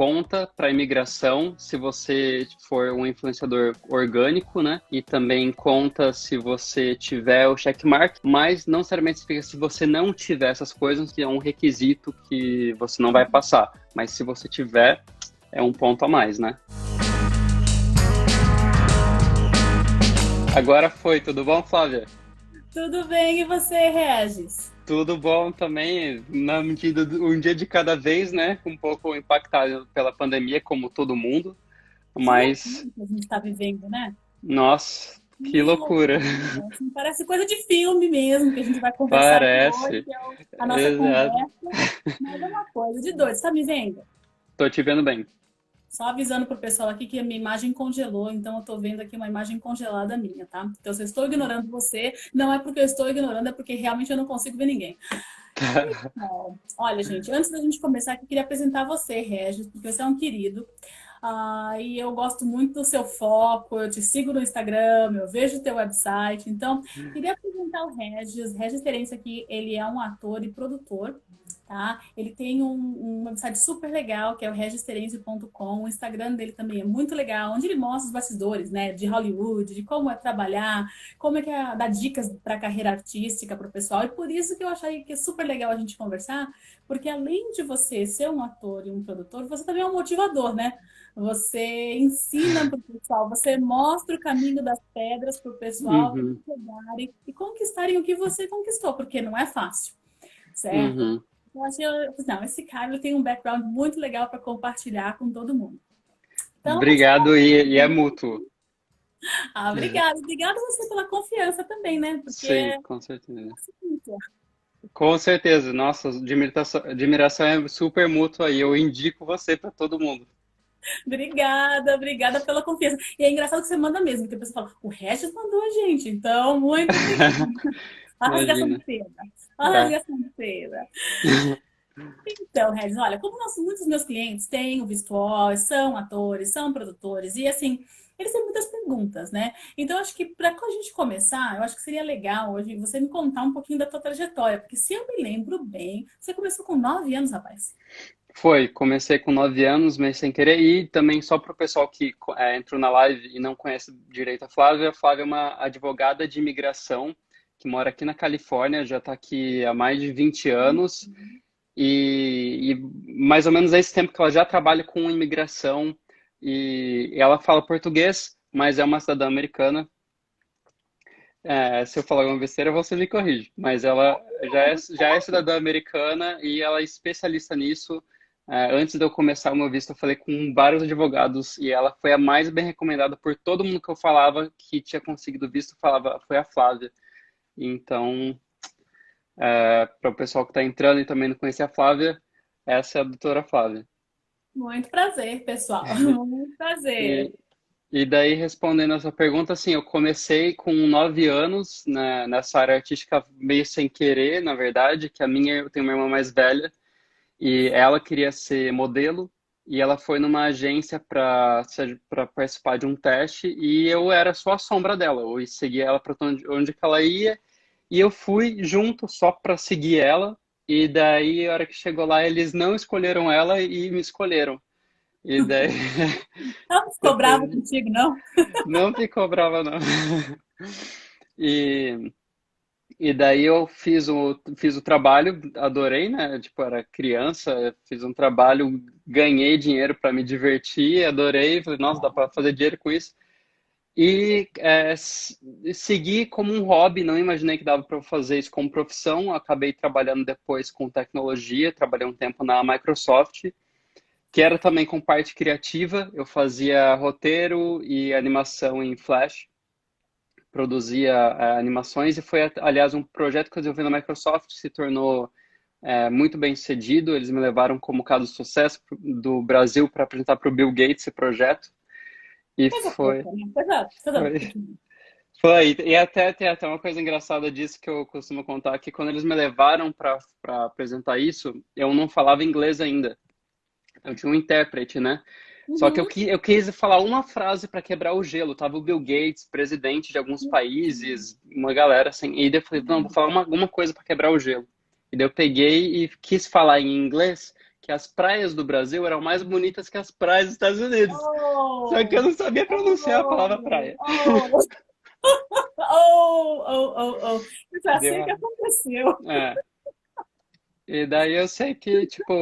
conta para imigração se você for um influenciador orgânico, né? E também conta se você tiver o checkmark, mas não necessariamente significa se você não tiver essas coisas, que é um requisito que você não vai passar. Mas se você tiver, é um ponto a mais, né? Agora foi, tudo bom, Flávia? Tudo bem, e você, Regis? Tudo bom também, na medida um dia de cada vez, né? Um pouco impactado pela pandemia, como todo mundo, Que mas, loucura que a gente está vivendo, né? nossa, que Que loucura. loucura. Assim, parece coisa de filme mesmo, que a gente vai conversar aqui hoje, Parece. que é a nossa Exato. conversa, mas é uma coisa de doido. Você está me vendo? Tô te vendo bem. Só avisando pro pessoal aqui que a minha imagem congelou, então eu tô vendo aqui uma imagem congelada minha, tá? Então, se eu estou ignorando você, não é porque eu estou ignorando, é porque realmente eu não consigo ver ninguém. Bom, olha, gente, antes da gente começar, eu queria apresentar você, Regis, porque você é um querido. E eu gosto muito do seu foco, eu te sigo no Instagram, eu vejo o teu website. Então, queria apresentar o Regis. Regis Terence aqui, ele é um ator e produtor, tá? Ele tem um website super legal, que é o registerence.com. O Instagram dele também é muito legal, onde ele mostra os bastidores, né, de Hollywood, de como é trabalhar, como é que é dar dicas para a carreira artística para o pessoal. E por isso que eu achei que é super legal a gente conversar, porque além de você ser um ator e um produtor, você também é um motivador, né? Você ensina para o pessoal, você mostra o caminho das pedras para o pessoal para Uhum, chegarem e conquistarem o que você conquistou, porque não é fácil, certo? uhum. Eu achei, não, esse cara ele tem um background muito legal para compartilhar com todo mundo. Então, eu vou te Obrigado e é mútuo. obrigada. Obrigada a você pela confiança também, né? Porque Sim, com certeza. Com certeza. Nossa, admiração é super mútua e eu indico você para todo mundo. obrigada pela confiança. E é engraçado que você manda mesmo, porque a pessoa fala, o Regis mandou a gente, então, muito obrigada. A rasgação de Imagina. seda. A É. rasgação de seda. Então, Regis, olha, como muitos dos meus clientes têm o visual, são atores, são produtores, e assim, eles têm muitas perguntas, né? Então, acho que para a gente começar, eu acho que seria legal hoje você me contar um pouquinho da tua trajetória, porque se eu me lembro bem, você começou com 9 anos, rapaz. Foi, comecei com 9 anos, mas sem querer, e também só para o pessoal que entrou na live e não conhece direito a Flávia é uma advogada de imigração que mora aqui na Califórnia, já está aqui há mais de 20 anos, e mais ou menos é esse tempo que ela já trabalha com imigração, e ela fala português, mas é uma cidadã americana. Se eu falar alguma besteira, você me corrige, mas ela já é cidadã americana e ela é especialista nisso. Antes de eu começar o meu visto, eu falei com vários advogados e ela foi a mais bem recomendada por todo mundo que eu falava que tinha conseguido visto, falava, foi a Flávia. Então, para o pessoal que está entrando e também não conhecia a Flávia, essa é a doutora Flávia. Muito prazer, pessoal. Muito prazer. E, e daí, respondendo essa pergunta, assim, eu comecei com 9 anos, né, nessa área artística meio sem querer, na verdade, que a minha, eu tenho uma irmã mais velha, e ela queria ser modelo, e ela foi numa agência para participar de um teste, e eu era só a sombra dela, eu seguia ela para onde que ela ia, e eu fui junto só para seguir ela, e daí, a hora que chegou lá, eles não escolheram ela e me escolheram. E daí, Não ficou bravo depois, contigo, não? não ficou brava, não. E, e daí eu fiz o trabalho, adorei, né? Tipo, era criança, fiz um trabalho, ganhei dinheiro para me divertir, adorei, falei, nossa, dá para fazer dinheiro com isso. E segui como um hobby, não imaginei que dava para fazer isso como profissão. Acabei trabalhando depois com tecnologia, trabalhei um tempo na Microsoft, que era também com parte criativa. Eu fazia roteiro e animação em Flash, produzia animações e foi, aliás, um projeto que eu desenvolvi na Microsoft, se tornou muito bem sucedido. Eles me levaram como caso de sucesso do Brasil para apresentar para o Bill Gates esse projeto. E Coisa foi, fofa, né? Coisa foi, pequena. foi. E até tem até uma coisa engraçada disso que eu costumo contar, que quando eles me levaram para apresentar isso, eu não falava inglês ainda. Eu tinha um intérprete, né? Só que eu, Uhum. eu quis falar uma frase para quebrar o gelo. Tava o Bill Gates, presidente de alguns países, uma galera assim. E daí eu falei, não, vou falar alguma coisa para quebrar o gelo. E daí eu peguei e quis falar em inglês, que as praias do Brasil eram mais bonitas que as praias dos Estados Unidos. Só que eu Oh, não sabia pronunciar a palavra oh, praia. oh, oh, oh, oh, oh. Isso é Deu assim que errado. aconteceu. É. E daí eu sei que, tipo,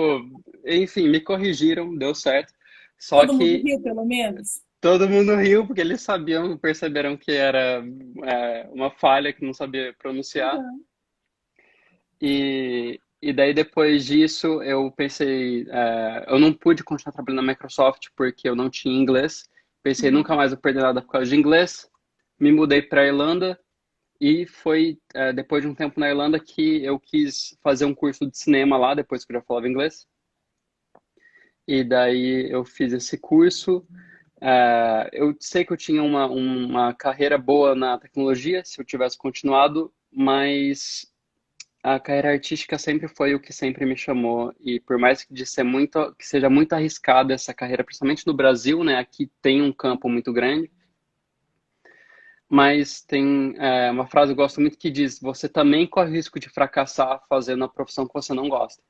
enfim, me corrigiram, deu certo. Só Todo mundo que riu, pelo menos? todo mundo riu porque eles sabiam, perceberam que era uma falha que não sabia pronunciar. Uhum. E daí depois disso eu pensei, eu não pude continuar trabalhando na Microsoft porque eu não tinha inglês. Pensei nunca Uhum. mais vou perder nada por causa de inglês. Me mudei para a Irlanda e foi depois de um tempo na Irlanda que eu quis fazer um curso de cinema lá, depois que eu já falava inglês. E daí eu fiz esse curso. Eu sei que eu tinha uma carreira boa na tecnologia se eu tivesse continuado, mas a carreira artística sempre foi o que sempre me chamou. E por mais que, que seja muito arriscada essa carreira, principalmente no Brasil, né? Aqui tem um campo muito grande, mas tem uma frase que eu gosto muito que diz: você também corre o risco de fracassar fazendo a profissão que você não gosta.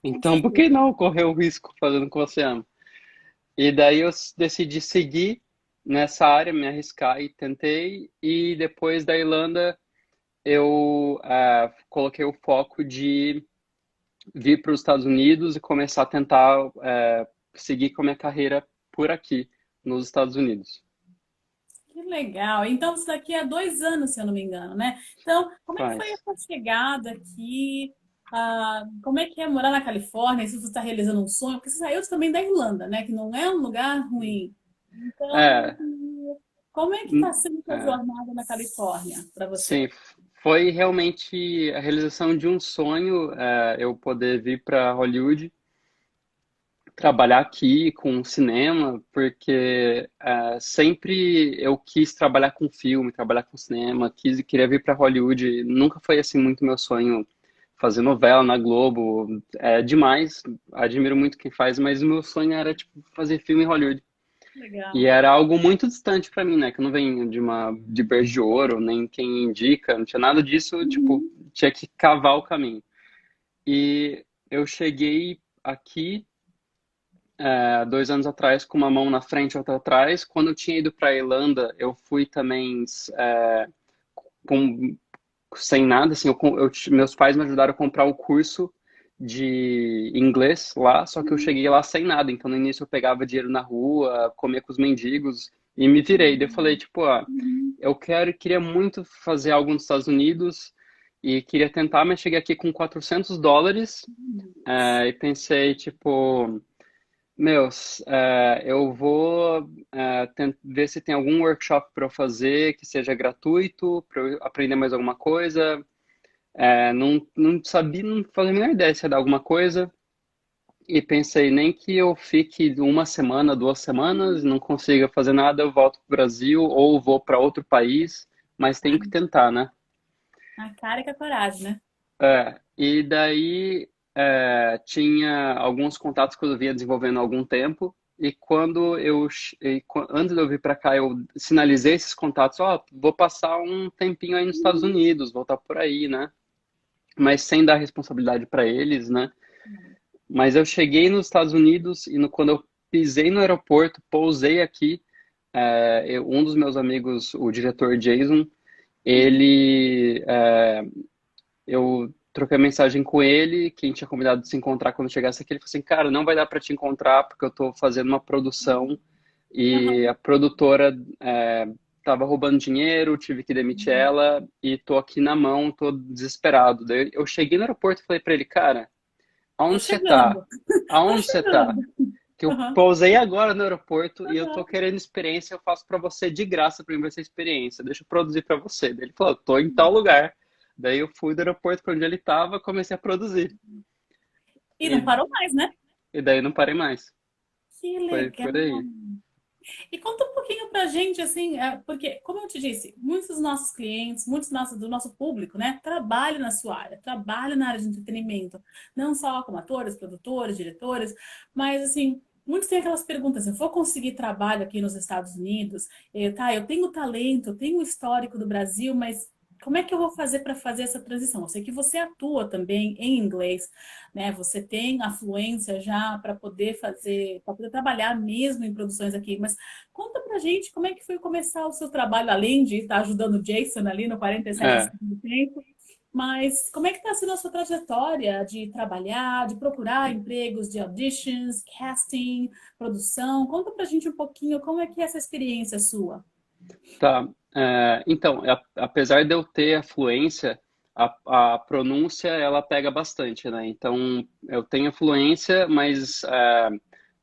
Com Então, por que certeza. não correr o risco fazendo o que você ama? E daí eu decidi seguir nessa área, me arriscar e tentei. E depois da Irlanda, eu coloquei o foco de vir para os Estados Unidos e começar a tentar seguir com a minha carreira por aqui, nos Estados Unidos. Que legal. Então, isso daqui é 2 anos, se eu não me engano, né? Então, como é que foi Faz. essa chegada aqui? Como é que é morar na Califórnia? Se você está realizando um sonho, porque você saiu também da Irlanda, né? Que não é um lugar ruim. Então, É, como é que está sendo a sua é, jornada na Califórnia para você? sim, foi realmente a realização de um sonho, eu poder vir para Hollywood, trabalhar aqui com cinema, porque sempre eu quis trabalhar com filme, trabalhar com cinema, queria vir para Hollywood. Nunca foi assim muito meu sonho fazer novela na Globo. É demais, admiro muito quem faz, mas o meu sonho era tipo fazer filme em Hollywood. E Legal. era algo muito distante para mim, né? Que eu não venho de berço de ouro, nem quem indica, não tinha nada disso, tipo, Uhum. tinha que cavar o caminho. E eu cheguei aqui 2 anos atrás com uma mão na frente e outra atrás. Quando eu tinha ido para a Irlanda, eu fui também com, sem nada, assim, meus pais me ajudaram a comprar o curso de inglês lá, só que eu cheguei lá sem nada. Então, no início eu pegava dinheiro na rua, comia com os mendigos e me virei. Daí eu falei, tipo, Uhum. queria muito fazer algo nos Estados Unidos e queria tentar, mas cheguei aqui com US$ 400 e pensei, tipo, meus, eu vou ver se tem algum workshop para eu fazer que seja gratuito, para eu aprender mais alguma coisa. Não sabia, não fazia a menor ideia se ia dar alguma coisa. E pensei, nem que eu fique uma semana, 2 semanas, não consiga fazer nada, eu volto para o Brasil ou vou para outro país, mas tenho que tentar, né? A cara e com a coragem, né? E daí tinha alguns contatos que eu vinha desenvolvendo há algum tempo. E antes de eu vir para cá, eu sinalizei esses contatos, vou passar um tempinho aí nos Estados Unidos, voltar por aí, né? Mas sem dar responsabilidade para eles, né? Mas eu cheguei nos Estados Unidos e quando eu pisei no aeroporto, pousei aqui, um dos meus amigos, o diretor Jason, ele eu troquei mensagem com ele, quem tinha combinado de se encontrar quando chegasse aqui, ele falou assim, cara, não vai dar para te encontrar porque eu tô fazendo uma produção e a Aham. produtora tava roubando dinheiro, tive que demitir ela e tô aqui na mão, tô desesperado. Daí eu cheguei no aeroporto e falei para ele, cara, Tô aonde você tá? chegando, tô Aonde você tá? chegando. Que eu Aham. pousei agora no aeroporto e eu tô Aham. querendo experiência, eu faço para você de graça para mim essa experiência. Deixa eu produzir para você. Daí ele falou, tô em tal lugar. Daí eu fui do aeroporto para onde ele tava, comecei a produzir. E não E, parou mais, né? e daí não parei mais. Que Foi legal. por aí. E conta um pouquinho pra gente, assim, porque, como eu te disse, muitos dos nossos clientes, do nosso público, né, trabalham na sua área, trabalham na área de entretenimento, não só como atores, produtores, diretores, mas, assim, muitos têm aquelas perguntas, eu vou conseguir trabalho aqui nos Estados Unidos? Tá, eu tenho talento, eu tenho o histórico do Brasil, mas como é que eu vou fazer para fazer essa transição? Eu sei que você atua também em inglês, né? Você tem a fluência já para poder fazer, para poder trabalhar mesmo em produções aqui, mas conta pra gente como é que foi começar o seu trabalho, além de estar ajudando o Jason ali no 47 do É, segundo tempo, mas como é que está sendo a sua trajetória de trabalhar, de procurar empregos, de auditions, casting, produção? Conta pra gente um pouquinho como é que é essa experiência sua. tá. Então, apesar de eu ter a fluência, a pronúncia ela pega bastante, né? Então, eu tenho a fluência, mas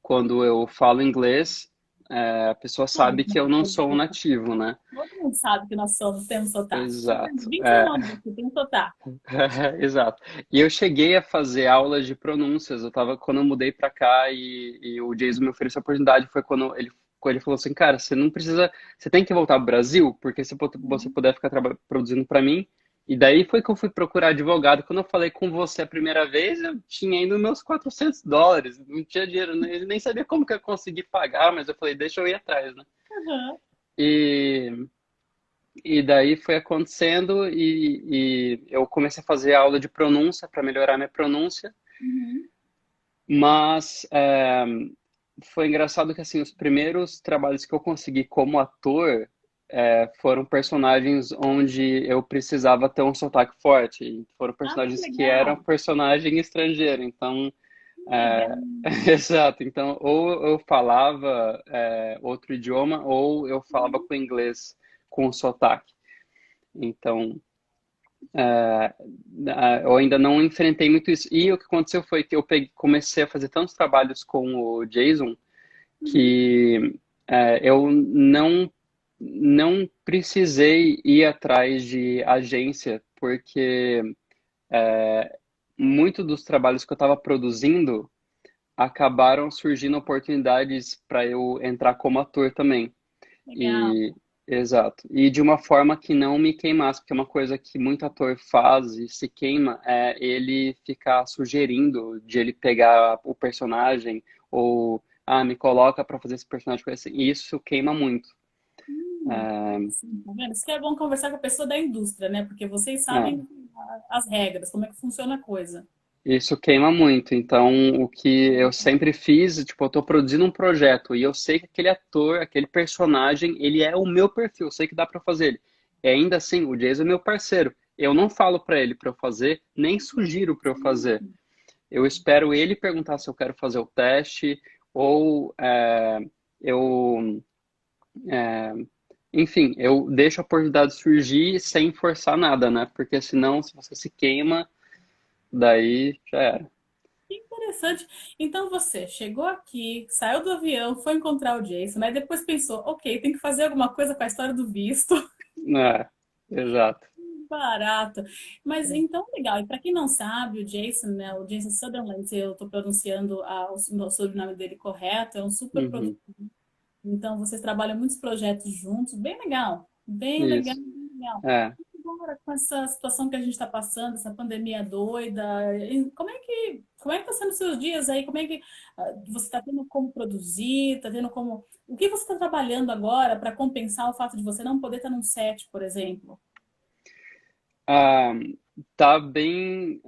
quando eu falo inglês, a pessoa sabe que eu não sou um nativo, né? Todo mundo sabe que nós somos, temos sotaque. Já temos Exato. 21 anos aqui, tem sotaque. Exato. E eu cheguei a fazer aulas de pronúncias. Quando eu mudei para cá e o Jason me ofereceu a oportunidade, foi quando ele falou assim, cara, você não precisa, você tem que voltar pro Brasil, porque se você puder ficar produzindo para mim. E daí foi que eu fui procurar advogado. Quando eu falei com você a primeira vez, eu tinha ainda meus US$ 400. Não tinha dinheiro, nem sabia como que eu consegui pagar, mas eu falei, deixa eu ir atrás, né? Uhum. E e daí foi acontecendo e eu comecei a fazer aula de pronúncia para melhorar minha pronúncia, Uhum. mas foi engraçado que assim os primeiros trabalhos que eu consegui como ator foram personagens onde eu precisava ter um sotaque forte, e foram Ah, que personagens que eram legal. personagem estrangeiro, então Que é, legal. exato, então ou eu falava outro idioma ou eu falava com inglês com sotaque. Então, eu ainda não enfrentei muito isso. E o que aconteceu foi que comecei a fazer tantos trabalhos com o Jason Uhum. que eu não precisei ir atrás de agência, porque muito dos trabalhos que eu estava produzindo acabaram surgindo oportunidades para eu entrar como ator também. Legal. E exato. E de uma forma que não me queimasse, porque uma coisa que muito ator faz e se queima é ele ficar sugerindo de ele pegar o personagem ou me coloca para fazer esse personagem com esse. E isso queima muito. Sim, tá vendo? Isso que é bom conversar com a pessoa da indústria, né? Porque vocês É, sabem as regras, como é que funciona a coisa. isso queima muito. Então, o que eu sempre fiz, tipo, eu tô produzindo um projeto e eu sei que aquele ator, aquele personagem, ele é o meu perfil, eu sei que dá para fazer ele. E ainda assim, o Jason é meu parceiro. Eu não falo para ele para eu fazer, nem sugiro para eu fazer. Eu espero ele perguntar se eu quero fazer o teste ou eu, enfim, eu deixo a oportunidade surgir sem forçar nada, né? Porque senão, se você se queima, daí já era. Que interessante. Então você chegou aqui, saiu do avião, foi encontrar o Jason, né? Depois pensou, ok, tem que fazer alguma coisa com a história do visto. É, exato. Barato. Mas então, legal. E para quem não sabe, o Jason, né? O Jason Sutherland, se eu estou pronunciando o sobrenome dele correto, é um super Uhum, produtor. Então, vocês trabalham muitos projetos juntos. Bem legal. Bem legal, isso. bem legal. É. Agora, com essa situação que a gente está passando, essa pandemia doida, como é que tá sendo os seus dias aí? Como é que você está tendo como produzir? Está tendo como... O que você está trabalhando agora para compensar o fato de você não poder estar num set, por exemplo? Ah, tá bem.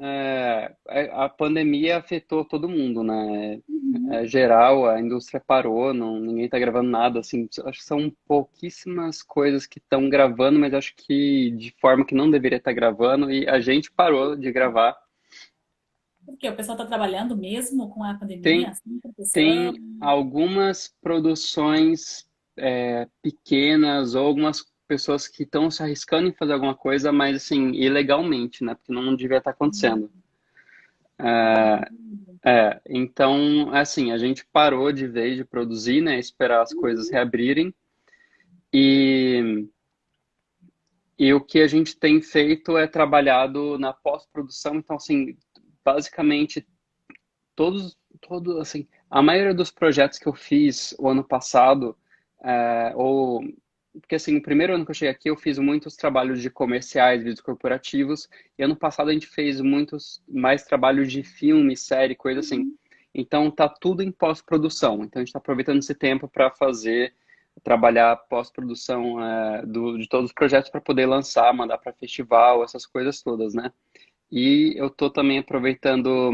A pandemia afetou todo mundo, né? Uhum. É geral, a indústria parou, não, ninguém tá gravando nada. Assim, acho que são pouquíssimas coisas que estão gravando, mas acho que de forma que não deveria estar gravando, e a gente parou de gravar. Porque o pessoal está trabalhando mesmo com a pandemia, Tem, assim, proteção. tem algumas produções pequenas ou algumas pessoas que estão se arriscando em fazer alguma coisa, mas assim, ilegalmente, né? Porque não devia estar acontecendo. Então, assim, a gente parou de vez de produzir, né? Esperar as coisas reabrirem. E, e o que a gente tem feito é trabalhado na pós-produção. Então, assim, basicamente, assim, a maioria dos projetos que eu fiz o ano passado, ou porque assim, no primeiro ano que eu cheguei aqui, eu fiz muitos trabalhos de comerciais, vídeos corporativos, e ano passado a gente fez muitos mais trabalhos de filme, série, coisa assim. Então tá tudo em pós-produção. Então a gente está aproveitando esse tempo para fazer trabalhar pós-produção de todos os projetos para poder lançar, mandar para festival, essas coisas todas, né? E eu estou também aproveitando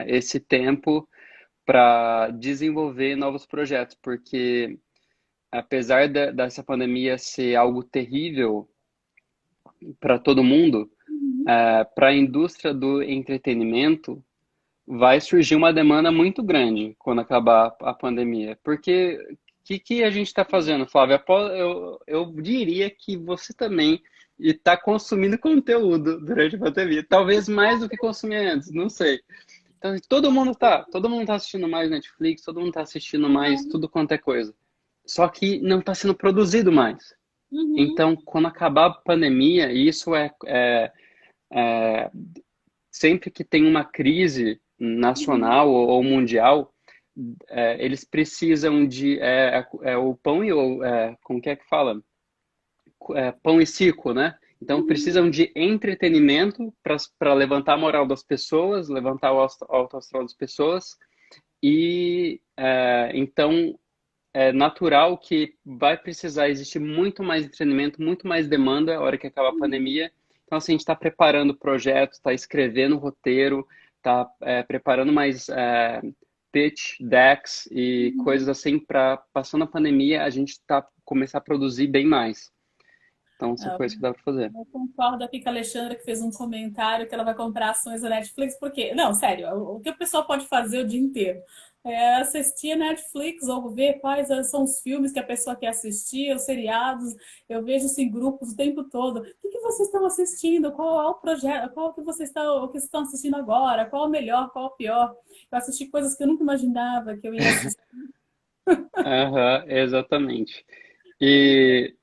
esse tempo para desenvolver novos projetos, porque apesar dessa pandemia ser algo terrível para todo mundo, Uhum. para a indústria do entretenimento, vai surgir uma demanda muito grande quando acabar a pandemia. Porque o que a gente está fazendo, Flávia? Eu diria que você também está consumindo conteúdo durante a pandemia. Talvez mais do que consumia antes, não sei. Então, todo mundo tá assistindo mais Netflix, todo mundo está assistindo mais Uhum. tudo quanto é coisa. Só que não está sendo produzido mais. Uhum. Então, quando acabar a pandemia, e isso sempre que tem uma crise Uhum. nacional ou mundial, eles precisam de o pão e o como que fala? Pão e circo, né? Então Uhum. precisam de entretenimento para levantar a moral das pessoas, levantar o alto astral das pessoas e então é natural que vai precisar existir muito mais entretenimento, muito mais demanda na hora que acabar a Uhum. pandemia. Então, assim, a gente está preparando projetos, está escrevendo roteiro, está preparando mais pitch decks e Uhum. coisas assim para, passando a pandemia, a gente começar a produzir bem mais. Então, são É, coisas que dá para fazer. eu concordo aqui com a Alexandra, que fez um comentário que ela vai comprar ações da Netflix, porque, não, sério, o que o pessoal pode fazer o dia inteiro? É assistir a Netflix ou ver quais são os filmes que a pessoa quer assistir, os seriados. Eu vejo isso em grupos o tempo todo. O que vocês estão assistindo? Qual é o projeto? Qual que o que vocês estão assistindo agora? Qual é o melhor? Qual é o pior? Eu assisti coisas que eu nunca imaginava que eu ia assistir. Aham, exatamente. E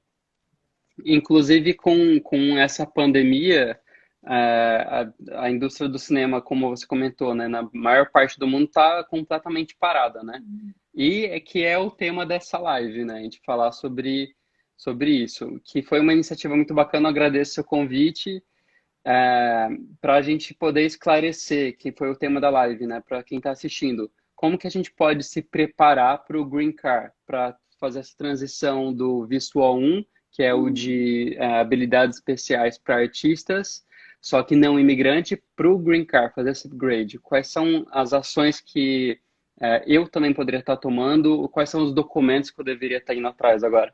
inclusive, com essa pandemia, a indústria do cinema, como você comentou, né, na maior parte do mundo está completamente parada, né? E é que é o tema dessa live, né? A gente falar sobre isso, que foi uma iniciativa muito bacana. Eu agradeço o seu convite, para a gente poder esclarecer, que foi o tema da live, né? Para quem está assistindo, como que a gente pode se preparar para o Green Card, para fazer essa transição do visto O1, que é o de habilidades especiais para artistas, só que não imigrante, para o Green Card, fazer esse upgrade. Quais são as ações que eu também poderia estar tomando? Quais são os documentos que eu deveria estar indo atrás agora?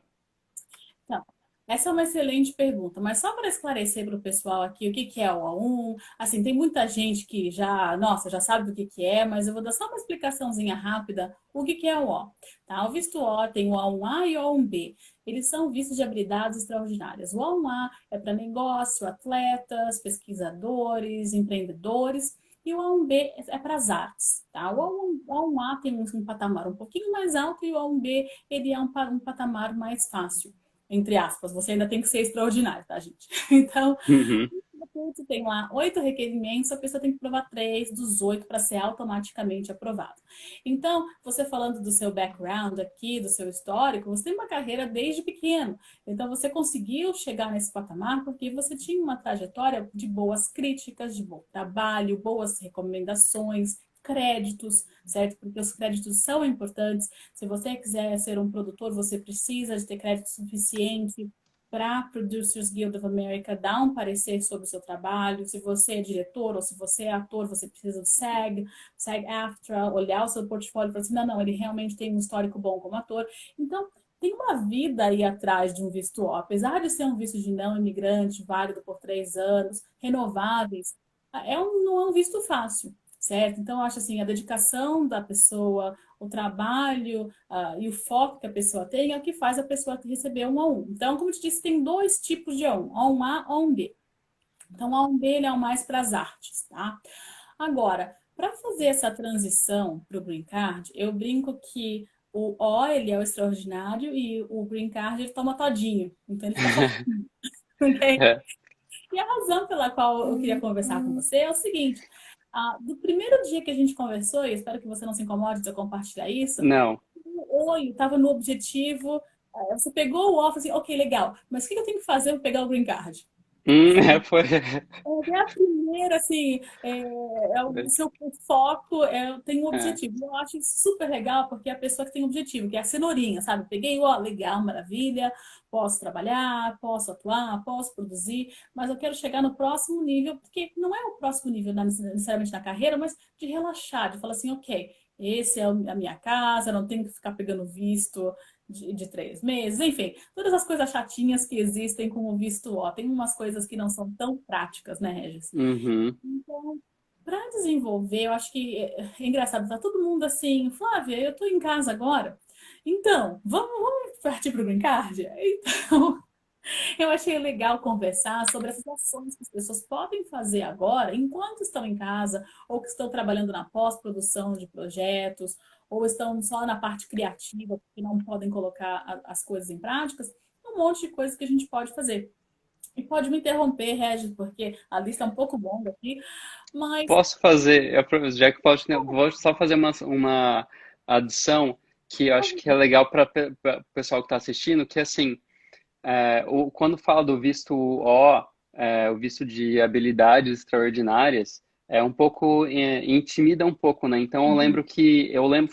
Então, essa é uma excelente pergunta, mas só para esclarecer para o pessoal aqui o que que é o A1, assim, tem muita gente que já, nossa, já sabe do que é, mas eu vou dar só uma explicaçãozinha rápida o que que é o O, tá? O visto O tem o A1A e o A1B. Eles são vistos de habilidades extraordinárias. O A1A é para negócio, atletas, pesquisadores, empreendedores, e o A1B é para as artes, tá? O A1A tem um patamar um pouquinho mais alto e o A1B ele é um patamar mais fácil entre aspas, você ainda tem que ser extraordinário, tá, gente? Então, Uhum. você tem lá 8 requerimentos, a pessoa tem que provar 3 dos 8 para ser automaticamente aprovado. Então, você falando do seu background aqui, do seu histórico, você tem uma carreira desde pequeno. Então, você conseguiu chegar nesse patamar porque você tinha uma trajetória de boas críticas, de bom trabalho, boas recomendações, créditos, certo? Porque os créditos são importantes. Se você quiser ser um produtor, você precisa de ter crédito suficiente para a Producers Guild of America dar um parecer sobre o seu trabalho. Se você é diretor ou se você é ator, você precisa do SAG, SAG-AFTRA, olhar o seu portfólio e falar assim, não, não, ele realmente tem um histórico bom como ator. Então, tem uma vida aí atrás de um visto O. Apesar de ser um visto de não imigrante, válido por 3 anos, renováveis, não é um visto fácil, certo? Então, eu acho assim, a dedicação da pessoa, o trabalho e o foco que a pessoa tem é o que faz a pessoa receber um A1. Então, como eu te disse, tem 2 tipos de A1, A1A e A1B. Então, o A1B ele é o mais para as artes, tá? Agora, para fazer essa transição para o Green Card, eu brinco que o O ele é o extraordinário e o Green Card ele toma todinho. Então, ele fica fofinho. Okay? É. E a razão pela qual eu queria conversar com você é o seguinte: do primeiro dia que a gente conversou, e eu espero que você não se incomode de eu compartilhar isso, Não. o oi, estava no objetivo, você pegou o offer assim, ok, legal, mas o que eu tenho que fazer para pegar o green card? Foi. É a primeira, assim, é o seu foco, tem um É. objetivo. Eu acho isso super legal, porque é a pessoa que tem um objetivo, que é a cenourinha, sabe? Peguei, ó, legal, maravilha, posso trabalhar, posso atuar, posso produzir, mas eu quero chegar no próximo nível, porque não é o próximo nível necessariamente na carreira, mas de relaxar, de falar assim, ok, esse é a minha casa, não tenho que ficar pegando visto de 3 meses, enfim, todas as coisas chatinhas que existem com o visto O. Tem umas coisas que não são tão práticas, né, Regis? Uhum. Então, para desenvolver, eu acho que é engraçado, tá todo mundo assim, Flávia, eu tô em casa agora, então, vamos partir para o Green Card? Então, eu achei legal conversar sobre essas ações que as pessoas podem fazer agora, enquanto estão em casa, ou que estão trabalhando na pós-produção de projetos, ou estão só na parte criativa, porque não podem colocar as coisas em práticas, um monte de coisas que a gente pode fazer. E pode me interromper, Regis, porque a lista é um pouco longa aqui, mas Posso fazer, já que posso, vou só fazer uma adição que eu acho que é legal para o pessoal que está assistindo, que assim, quando fala do visto O, o visto de habilidades extraordinárias, é um pouco, intimida um pouco, né? Então eu lembro,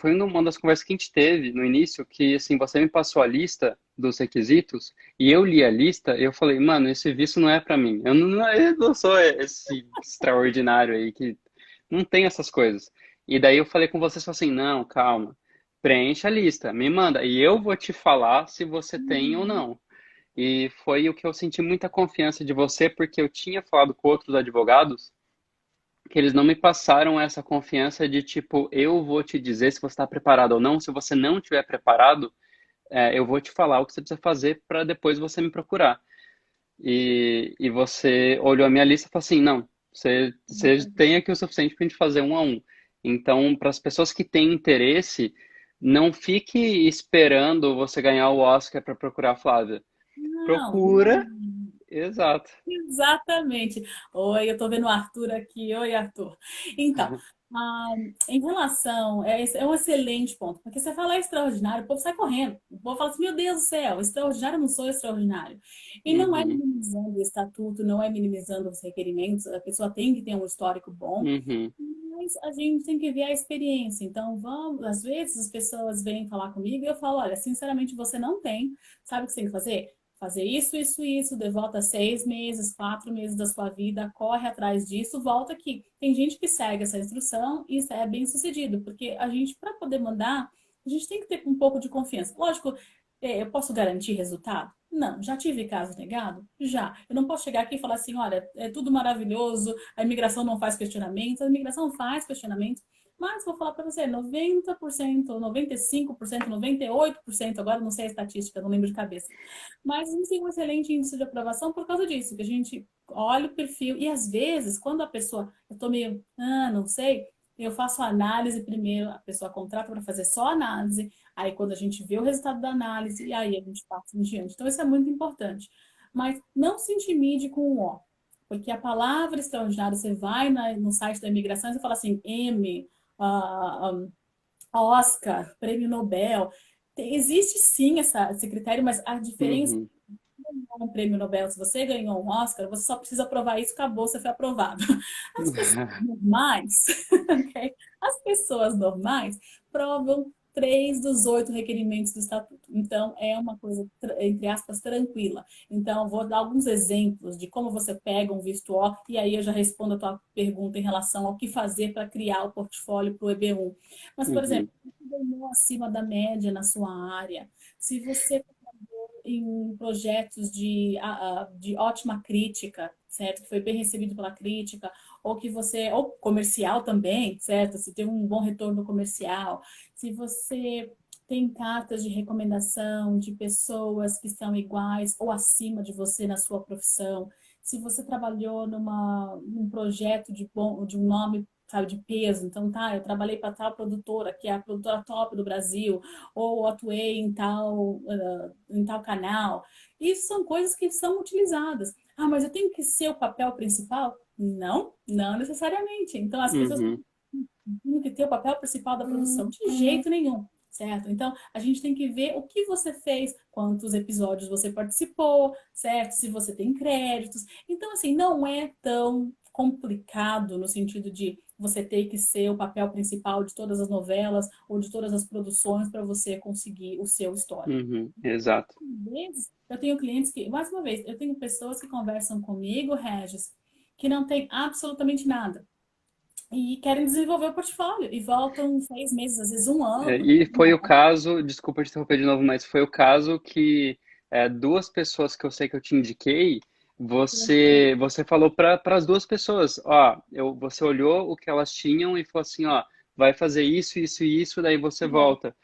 foi uma das conversas que a gente teve no início, que assim, você me passou a lista dos requisitos e eu li a lista, e eu falei, mano, esse visto não é para mim. Eu não sou esse extraordinário aí que não tem essas coisas. E daí eu falei com você só assim, não, calma. Preencha a lista, me manda, e eu vou te falar se você tem ou não. E foi o que eu senti muita confiança de você, porque eu tinha falado com outros advogados que eles não me passaram essa confiança de tipo, eu vou te dizer se você está preparado ou não. Se você não estiver preparado, eu vou te falar o que você precisa fazer para depois você me procurar. E você olhou a minha lista e falou assim: não, você tem aqui o suficiente para a gente fazer um a um. Então, para as pessoas que têm interesse, não fique esperando você ganhar o Oscar para procurar a Flávia. não, Procura. Exato. exatamente. Oi, eu tô vendo o Arthur aqui. Oi, Arthur. Então, ah, em relação, é um excelente ponto, porque você fala extraordinário, o povo sai correndo. O povo fala assim, meu Deus do céu, extraordinário, eu não sou extraordinário. E não é Uhum, minimizando o estatuto, não é minimizando os requerimentos, a pessoa tem que ter um histórico bom, uhum, mas a gente tem que ver a experiência. Então, vamos, às vezes as pessoas vêm falar comigo e eu falo, olha, sinceramente, você não tem, sabe o que você tem que fazer? Fazer isso, isso, isso, devota 6 meses, 4 meses da sua vida, corre atrás disso, volta aqui. Tem gente que segue essa instrução e isso é bem sucedido, porque a gente, para poder mandar, a gente tem que ter um pouco de confiança. Lógico, eu posso garantir resultado? Não. Já tive caso negado? Já. Eu não posso chegar aqui e falar assim, olha, é tudo maravilhoso, a imigração não faz questionamentos, a imigração faz questionamentos, mas vou falar para você, 90%, 95%, 98%, agora não sei a estatística, não lembro de cabeça, mas a gente tem um excelente índice de aprovação por causa disso, que a gente olha o perfil e às vezes, quando a pessoa, eu tô meio, não sei, eu faço a análise primeiro, a pessoa contrata para fazer só a análise, aí quando a gente vê o resultado da análise, e aí a gente passa em diante. Então isso é muito importante. Mas não se intimide com o O, porque a palavra extraordinária, você vai no site da imigração e você fala assim, M, uh, Oscar, Prêmio Nobel. Existe sim esse critério, mas a diferença uhum. é um prêmio Nobel, se você ganhou um Oscar, você só precisa provar isso, acabou, você foi aprovado. As pessoas normais, ok? As pessoas normais provam 3 dos 8 requerimentos do estatuto. Então, é uma coisa, entre aspas, tranquila. Então, vou dar alguns exemplos de como você pega um visto O, e aí eu já respondo a tua pergunta em relação ao que fazer para criar o portfólio para o EB1. Mas, por exemplo, Uhum, se você ganhou acima da média na sua área, se você em projetos de ótima crítica, certo? Que foi bem recebido pela crítica, ou que você, ou comercial também, certo? Se tem um bom retorno comercial, se você tem cartas de recomendação de pessoas que são iguais ou acima de você na sua profissão, se você trabalhou num projeto de um nome, sabe, de peso, então tá, eu trabalhei para tal produtora, que é a produtora top do Brasil, ou atuei em tal canal. Isso são coisas que são utilizadas. Ah, mas eu tenho que ser o papel principal? Não, não necessariamente. Então, as pessoas uhum, têm que ter o papel principal da produção. De jeito nenhum. certo? Então, a gente tem que ver o que você fez, quantos episódios você participou, certo? Se você tem créditos. Então, assim, não é tão complicado no sentido de você ter que ser o papel principal de todas as novelas ou de todas as produções para você conseguir o seu histórico. Uhum, exato. Às vezes, eu tenho clientes que, mais uma vez, eu tenho pessoas que conversam comigo, Regis, que não tem absolutamente nada e querem desenvolver o portfólio e voltam 6 meses, às vezes um É, ano. e foi o caso, desculpa te interromper de novo, mas foi o caso que duas pessoas que eu sei que eu te indiquei, você falou para as duas pessoas, ó, você olhou o que elas tinham e falou assim, ó, vai fazer isso, isso e isso, daí você volta.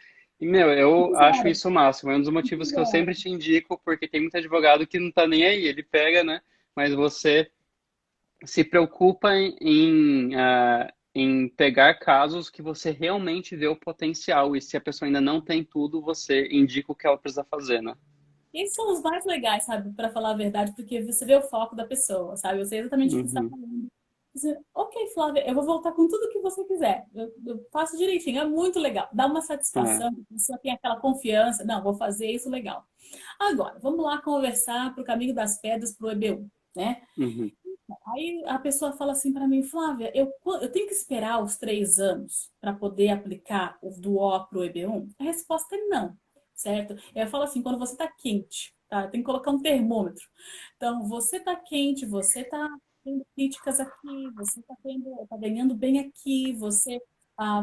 E, meu, eu acho Fizeram, isso o máximo. É um dos motivos que eu sempre fizeram. te indico, porque tem muito advogado que não tá nem aí, ele pega, né? Mas você se preocupa em pegar casos que você realmente vê o potencial. E se a pessoa ainda não tem tudo, você indica o que ela precisa fazer, né? Esses são os mais legais, sabe, para falar a verdade, porque você vê o foco da pessoa, sabe? Eu sei exatamente o que você está Uhum. falando. Você, ok, Flávia, eu vou voltar com tudo que você quiser. Eu faço direitinho, é muito legal. Dá uma É. satisfação, a pessoa tem aquela confiança. Não, vou fazer isso legal. Agora, vamos lá conversar para o caminho das pedras para o EB1, né? Uhum. Aí a pessoa fala assim para mim, Flávia, eu tenho que esperar os 3 anos para poder aplicar o do O para o EB1? A resposta é não, certo? Eu falo assim, quando você está quente, tá? Tem que colocar um termômetro. Então, você está quente, você está tendo críticas aqui, você está tá ganhando bem aqui, você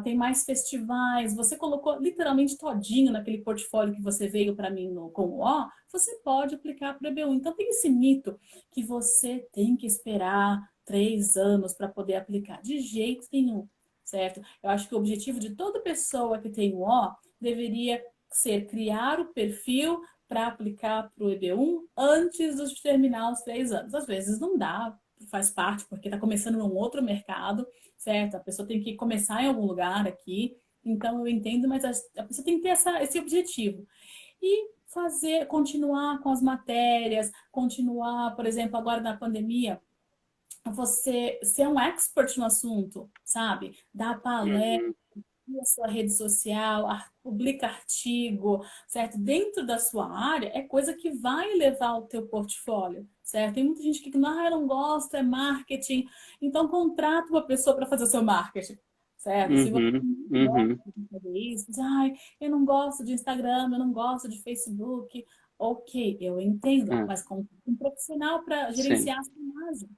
tem mais festivais, você colocou literalmente todinho naquele portfólio que você veio para mim com o O, você pode aplicar para o EB1. Então, tem esse mito que você tem que esperar 3 anos para poder aplicar. De jeito nenhum, certo? Eu acho que o objetivo de toda pessoa que tem o O deveria ser criar o perfil para aplicar para o EB1 antes de terminar os 3 anos. Às vezes não dá, faz parte, porque está começando num outro mercado, certo? A pessoa tem que começar em algum lugar aqui. Então eu entendo, mas a pessoa tem que ter esse objetivo e fazer, continuar com as matérias, continuar, por exemplo, agora na pandemia, você ser um expert no assunto, sabe? Dar palestra, Uhum. na sua rede social, publica artigo, certo? Dentro da sua área, é coisa que vai levar o teu portfólio, certo? Tem muita gente que não, eu não gosto, é marketing. Então, contrata uma pessoa para fazer o seu marketing, certo? Se você Uhum. não gosta Uhum. de fazer isso, diz, ai, eu não gosto de Instagram, eu não gosto de Facebook. Ok, eu entendo, É, mas com um profissional para sim. gerenciar a sua imagem,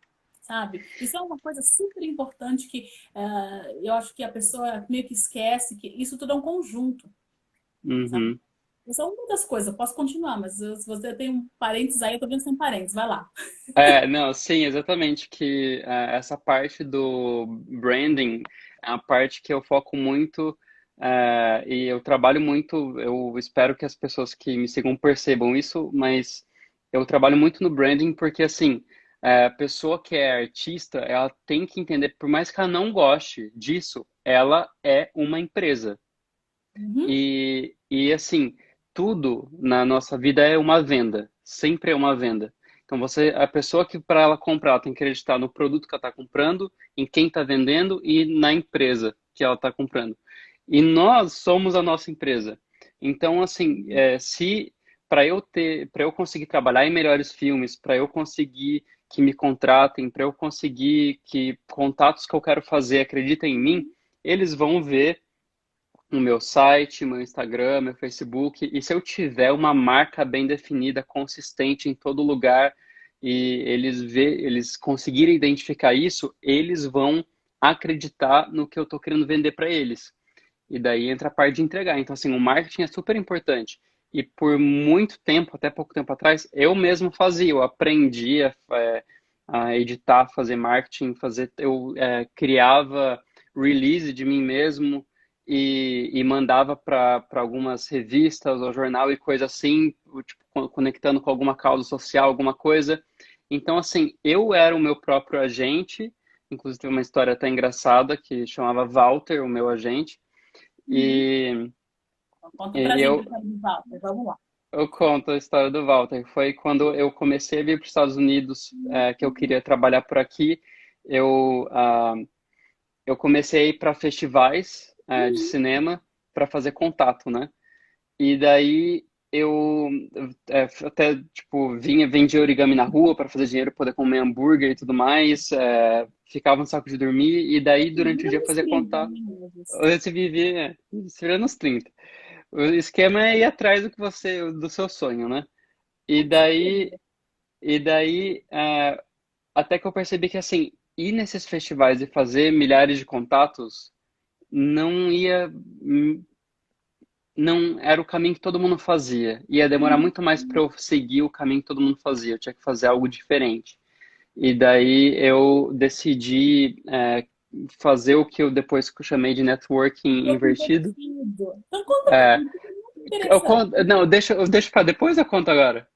sabe? Isso é uma coisa super importante que eu acho que a pessoa meio que esquece que isso tudo é um conjunto, sabe? Uhum. Isso é uma das coisas, eu posso continuar, mas se você tem um parênteses aí, eu tô vendo sem parênteses, vai lá. Não, sim, exatamente, que essa parte do branding é a parte que eu foco muito e eu trabalho muito, eu espero que as pessoas que me sigam percebam isso, mas eu trabalho muito no branding porque, assim, a pessoa que é artista, ela tem que entender, por mais que ela não goste disso, ela é uma empresa. Uhum, E assim, tudo na nossa vida é uma venda, sempre é uma venda. Então a pessoa que para ela comprar, ela tem que acreditar no produto que ela está comprando, em quem está vendendo e na empresa que ela está comprando. E nós somos a nossa empresa. Então, assim, se para eu conseguir trabalhar em melhores filmes, para eu conseguir que me contratem, para eu conseguir que contatos que eu quero fazer acreditem em mim, eles vão ver no meu site, meu Instagram, meu Facebook, e se eu tiver uma marca bem definida, consistente em todo lugar, e eles conseguirem identificar isso, eles vão acreditar no que eu estou querendo vender para eles. E daí entra a parte de entregar. Então, assim, o marketing é super importante. E por muito tempo, até pouco tempo atrás, eu mesmo fazia, eu aprendi a editar, fazer marketing, eu criava release de mim mesmo e mandava para algumas revistas ou jornal e coisa assim, tipo, conectando com alguma causa social, alguma coisa. Então, assim, eu era o meu próprio agente, inclusive tem uma história até engraçada que chamava Walter, o meu agente, uhum. e, Então, conta pra e gente eu, a história do Walter, vamos lá. eu conto a história do Walter. Foi quando eu comecei a vir para os Estados Unidos, que eu queria trabalhar por aqui. Eu, ah, eu comecei a ir para festivais de Uhum. cinema. para fazer contato, né? E daí eu até, tipo, vendia origami na rua para fazer dinheiro, poder comer hambúrguer e tudo mais. Ficava no saco de dormir e daí durante o Vira dia nos fazia 30, contato. né, Regis? Você vivia, se vira nos 30. O esquema é ir atrás do seu sonho, né? E Com daí, certeza. e daí, até que eu percebi que, assim, ir nesses festivais e fazer milhares de contatos não ia, não era o caminho que todo mundo fazia. Ia demorar Uhum. muito mais para eu seguir o caminho que todo mundo fazia. Eu tinha que fazer algo diferente. E daí eu decidi, fazer o que eu depois que eu chamei de networking Tô invertido. invertido. Então conta pra É, mim, porque é muito interessante. não, deixa para depois eu conto agora.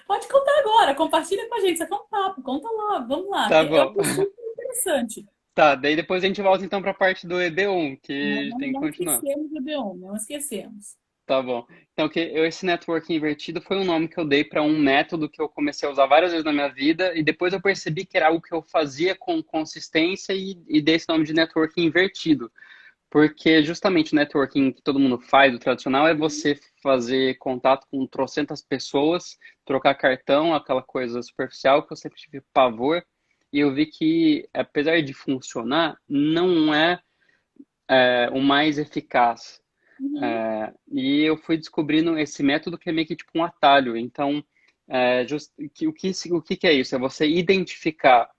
Pode contar agora, compartilha com a gente, isso aqui é um papo, conta logo, vamos lá, Tá porque eu bom. tô super interessante. Tá, daí depois a gente volta então para a parte do EB1, Não, que não, tem que não continuar. esquecemos do B1, não esquecemos. Tá bom. Então, esse networking invertido foi um nome que eu dei para um método que eu comecei a usar várias vezes na minha vida e depois eu percebi que era algo que eu fazia com consistência e dei esse nome de networking invertido. Porque justamente o networking que todo mundo faz, o tradicional, é você fazer contato com trocentas pessoas, trocar cartão, aquela coisa superficial que eu sempre tive pavor. E eu vi que, apesar de funcionar, não é o mais eficaz. Uhum. E eu fui descobrindo esse método que é meio que tipo um atalho. Então, o que é isso? É você identificar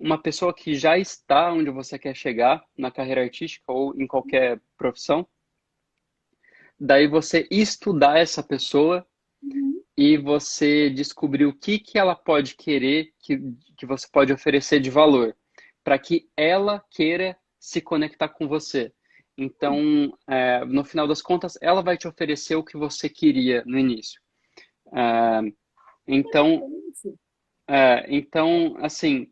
uma pessoa que já está onde você quer chegar na carreira artística ou em qualquer profissão. Daí você estudar essa pessoa Uhum. e você descobrir o que ela pode querer, que você pode oferecer de valor, para que ela queira se conectar com você. Então, no final das contas, ela vai te oferecer o que você queria no início. É, então, Interessante. assim,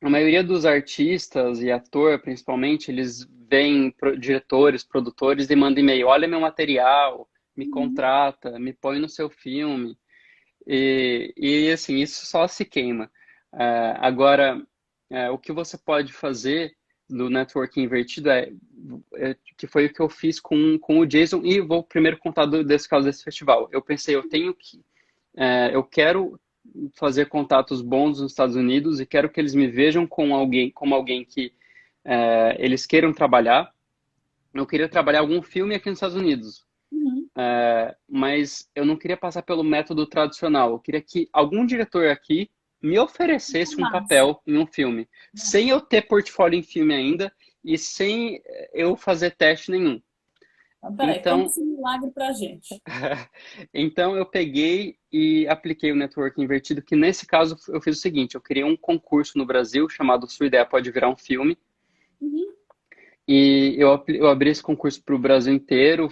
a maioria dos artistas e ator, principalmente, eles veem diretores, produtores e mandam e-mail: olha meu material, me Uhum. contrata, me põe no seu filme. E assim, isso só se queima. Agora, o que você pode fazer do networking invertido que foi o que eu fiz com o Jason, e vou primeiro contar desse caso desse festival. Eu pensei, eu quero fazer contatos bons nos Estados Unidos e quero que eles me vejam como alguém que eles queiram trabalhar. Eu queria trabalhar algum filme aqui nos Estados Unidos. Uhum. Mas eu não queria passar pelo método tradicional. Eu queria que algum diretor aqui me oferecesse um Massa. papel em um filme, sem eu ter portfólio em filme ainda e sem eu fazer teste nenhum. Então, peraí, conta Então, esse milagre pra gente. então eu peguei e apliquei o network invertido, que nesse caso eu fiz o seguinte: eu criei um concurso no Brasil chamado Sua Ideia Pode Virar um Filme. Uhum. E eu abri esse concurso para o Brasil inteiro,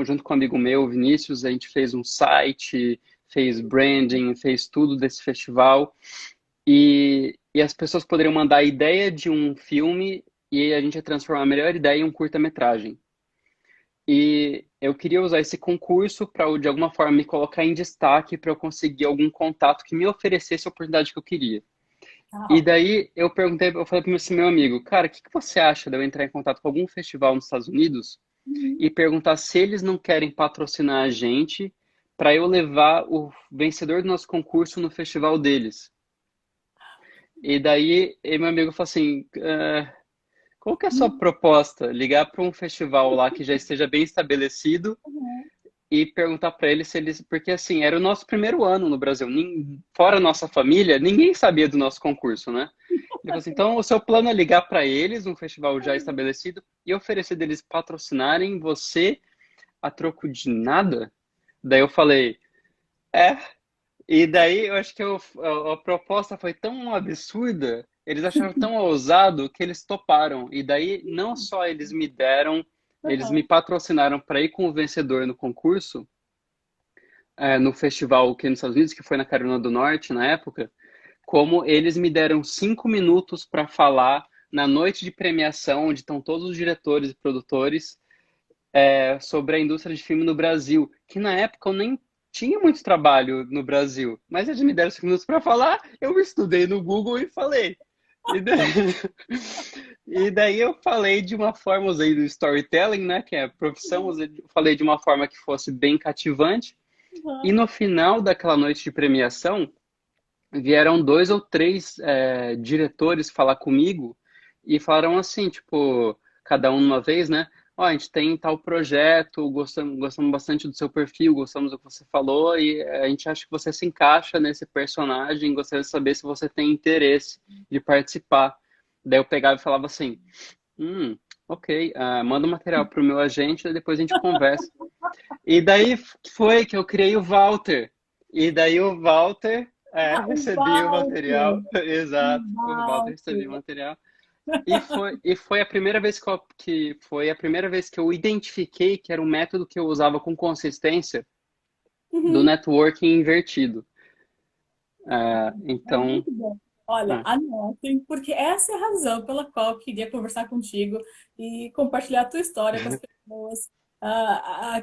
junto com um amigo meu, o Vinícius. A gente fez um site, fez branding, fez tudo desse festival. E as pessoas poderiam mandar a ideia de um filme e a gente ia transformar a melhor ideia em um curta-metragem. E eu queria usar esse concurso para, de alguma forma, me colocar em destaque para eu conseguir algum contato que me oferecesse a oportunidade que eu queria. E Uau. daí eu falei para esse meu amigo: cara, o que você acha de eu entrar em contato com algum festival nos Estados Unidos Uhum. e perguntar se eles não querem patrocinar a gente para eu levar o vencedor do nosso concurso no festival deles? E daí meu amigo falou assim: qual que é a sua Uhum. proposta? Ligar para um festival lá que já esteja bem estabelecido Uhum. e perguntar para eles se eles. Porque assim, era o nosso primeiro ano no Brasil. Fora a nossa família, ninguém sabia do nosso concurso, né? Ele falou assim: então o seu plano é ligar para eles, um festival já estabelecido, e oferecer deles patrocinarem você a troco de nada? Daí eu falei: é. E daí eu acho que a proposta foi tão absurda, eles acharam tão ousado que eles toparam. E daí não só eles me Uhum. patrocinaram para ir com o vencedor no concurso, no festival aqui nos Estados Unidos, que foi na Carolina do Norte na época, como eles me deram 5 minutos para falar na noite de premiação, onde estão todos os diretores e produtores, sobre a indústria de filme no Brasil, que na época eu nem tinha muito trabalho no Brasil, mas eles me deram 5 minutos para falar, eu estudei no Google e falei. E daí, e daí eu falei de uma forma, usei do storytelling, né, que é a profissão, falei de uma forma que fosse bem cativante. E Uhum. no final daquela noite de premiação, vieram dois ou três diretores falar comigo e falaram assim, tipo, cada um uma vez, né? Ó, a gente tem tal projeto, gostamos bastante do seu perfil, gostamos do que você falou e a gente acha que você se encaixa nesse personagem, gostaria de saber se você tem interesse de participar. Daí eu pegava e falava assim, ok, manda o material pro meu agente e depois a gente conversa. E daí foi que eu criei o Walter. E daí o Walter Ah, o recebia o Walter, material. o Exato, o Walter recebia o Walter. material. E foi a primeira vez foi a primeira vez que eu identifiquei que era um método que eu usava com consistência do Uhum. networking invertido. É Então, muito bom. Olha, é, anotem, porque essa é a razão pela qual eu queria conversar contigo e compartilhar a tua história com as pessoas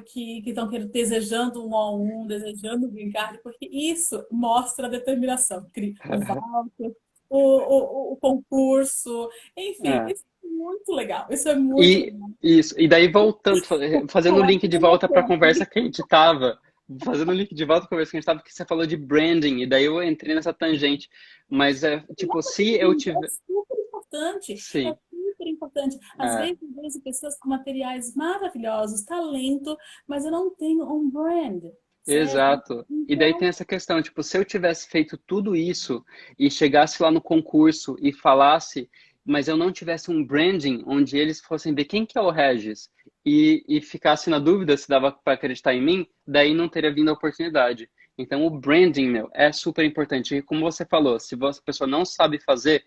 que estão desejando um a um, desejando brincar, porque isso mostra a determinação. O Walter, o concurso, enfim, é. isso é muito legal. Isso é muito E legal. isso, e daí voltando, fazendo o Falar link com de volta para a emoção. conversa que a gente tava, fazendo o link de volta para a conversa que a gente tava, que você falou de branding, e daí eu entrei nessa tangente. Mas tipo, se eu É tiver. super importante, é Sim, super importante. Às é, vezes eu vejo pessoas com materiais maravilhosos, talento, mas eu não tenho um brand, certo? exato. E daí Então, tem essa questão, tipo, se eu tivesse feito tudo isso e chegasse lá no concurso e falasse, mas eu não tivesse um branding onde eles fossem ver quem que é o Regis e ficasse na dúvida se dava para acreditar em mim, daí não teria vindo a oportunidade. Então, o branding, meu, é super importante. E como você falou, se a pessoa não sabe fazer,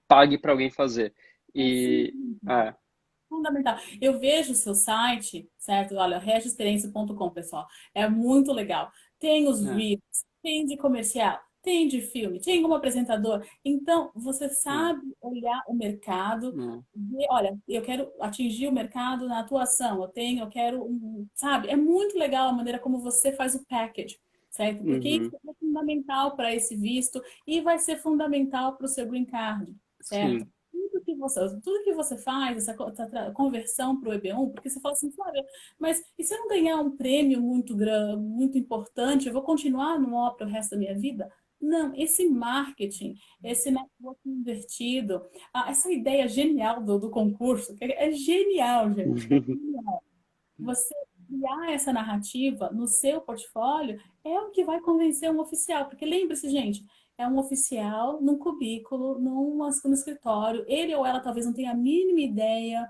pague para alguém fazer. é E, é, fundamental. Eu vejo o seu site, certo? Olha, registreense.com, pessoal. É muito legal. Tem os é, reels, tem de comercial, tem de filme, tem como apresentador. Então, você é, sabe olhar o mercado, é. ver, olha, eu quero atingir o mercado na atuação, eu quero, sabe? É muito legal a maneira como você faz o package, certo? Porque isso Uhum, é fundamental para esse visto e vai ser fundamental para o seu green card, certo? sim, Tudo que você faz, essa conversão para o EB1, porque você fala assim, Flávia, mas e se eu não ganhar um prêmio muito grande, muito importante, eu vou continuar no O para o resto da minha vida? Não, esse marketing, esse networking invertido, essa ideia genial do concurso, que é genial, gente, é genial. Você criar essa narrativa no seu portfólio é o que vai convencer um oficial. Porque lembre-se, gente, é um oficial num cubículo, no escritório. Ele ou ela talvez não tenha a mínima ideia.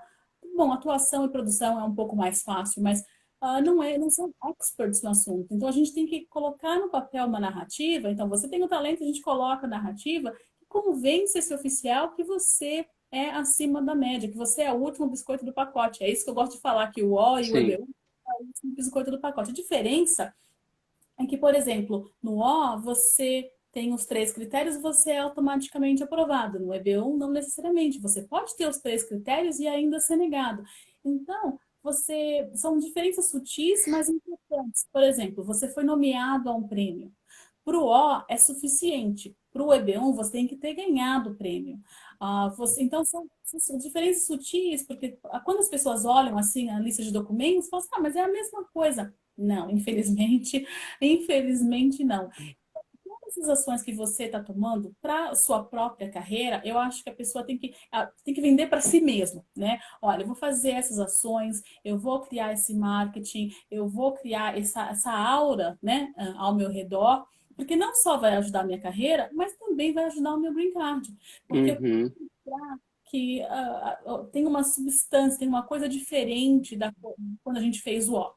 Bom, atuação e produção é um pouco mais fácil, mas não são experts no assunto. Então a gente tem que colocar no papel uma narrativa. Então você tem o talento, a gente coloca a narrativa que convence esse oficial que você é acima da média, que você é o último biscoito do pacote. É isso que eu gosto de falar, que o O e o sim. EBU é o último biscoito do pacote. A diferença é que, por exemplo, no O você tem os três critérios, você é automaticamente aprovado. No EB1, não necessariamente. Você pode ter os três critérios e ainda ser negado. Então, são diferenças sutis, mas importantes. Por exemplo, você foi nomeado a um prêmio. Para o O é suficiente. Para o EB1, você tem que ter ganhado o prêmio. Então, são diferenças sutis, porque quando as pessoas olham assim a lista de documentos, falam assim, mas é a mesma coisa. Não, infelizmente não. Todas as ações que você está tomando para sua própria carreira, eu acho que a pessoa tem que vender para si mesmo, né? Olha, eu vou fazer essas ações, eu vou criar esse marketing, eu vou criar essa aura, né, ao meu redor, porque não só vai ajudar a minha carreira, mas também vai ajudar o meu green card. Porque eu Uhum, mostrar que tem uma substância, tem uma coisa diferente quando a gente fez o O.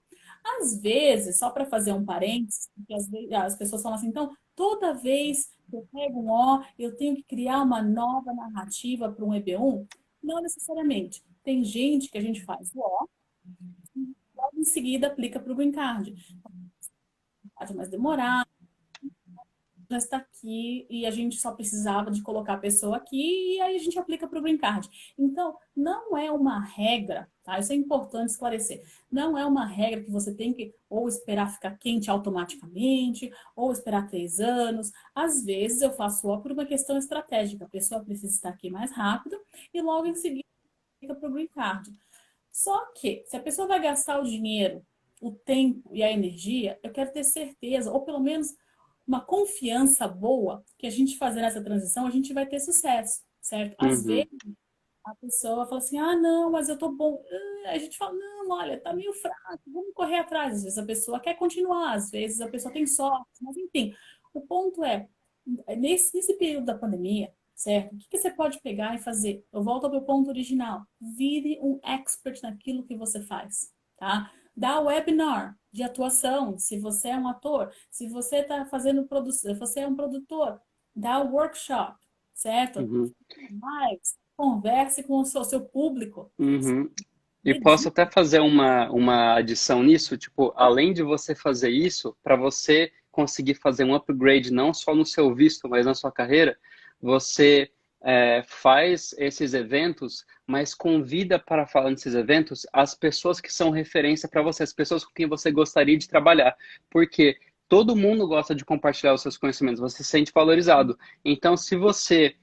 Às vezes, só para fazer um parênteses, porque às vezes as pessoas falam assim, então, toda vez que eu pego um O, eu tenho que criar uma nova narrativa para um EB1? Não necessariamente. Tem gente que a gente faz o O e logo em seguida aplica para o Green Card. Pode mais demorar, já está aqui e a gente só precisava de colocar a pessoa aqui e aí a gente aplica para o Green Card. Então, não é uma regra, tá? Isso é importante esclarecer. Não é uma regra que você tem que ou esperar ficar quente automaticamente, ou esperar 3 anos. Às vezes eu faço só por uma questão estratégica. A pessoa precisa estar aqui mais rápido e logo em seguida fica para o Green Card. Só que, se a pessoa vai gastar o dinheiro, o tempo e a energia, eu quero ter certeza, ou pelo menos uma confiança boa, que a gente fazendo essa transição, a gente vai ter sucesso, certo? Às vezes, Uhum. a pessoa fala assim, ah, não, mas eu tô bom. A gente fala, não, olha, tá meio fraco, vamos correr atrás. Às vezes a pessoa quer continuar, às vezes a pessoa tem sorte, mas enfim. O ponto é, nesse período da pandemia, certo? O que você pode pegar e fazer? Eu volto ao meu ponto original. Vire um expert naquilo que você faz, tá? Dá webinar de atuação, se você é um ator, se você está fazendo produção, se você é um produtor, dá workshop, certo? Uhum. Mais, converse com o seu público. Uhum. E posso Dedique. até fazer uma adição nisso, tipo, além de você fazer isso, para você conseguir fazer um upgrade não só no seu visto, mas na sua carreira, você faz esses eventos, mas convida para falar nesses eventos as pessoas que são referência para você, as pessoas com quem você gostaria de trabalhar, porque todo mundo gosta de compartilhar os seus conhecimentos, você se sente valorizado. Então, se você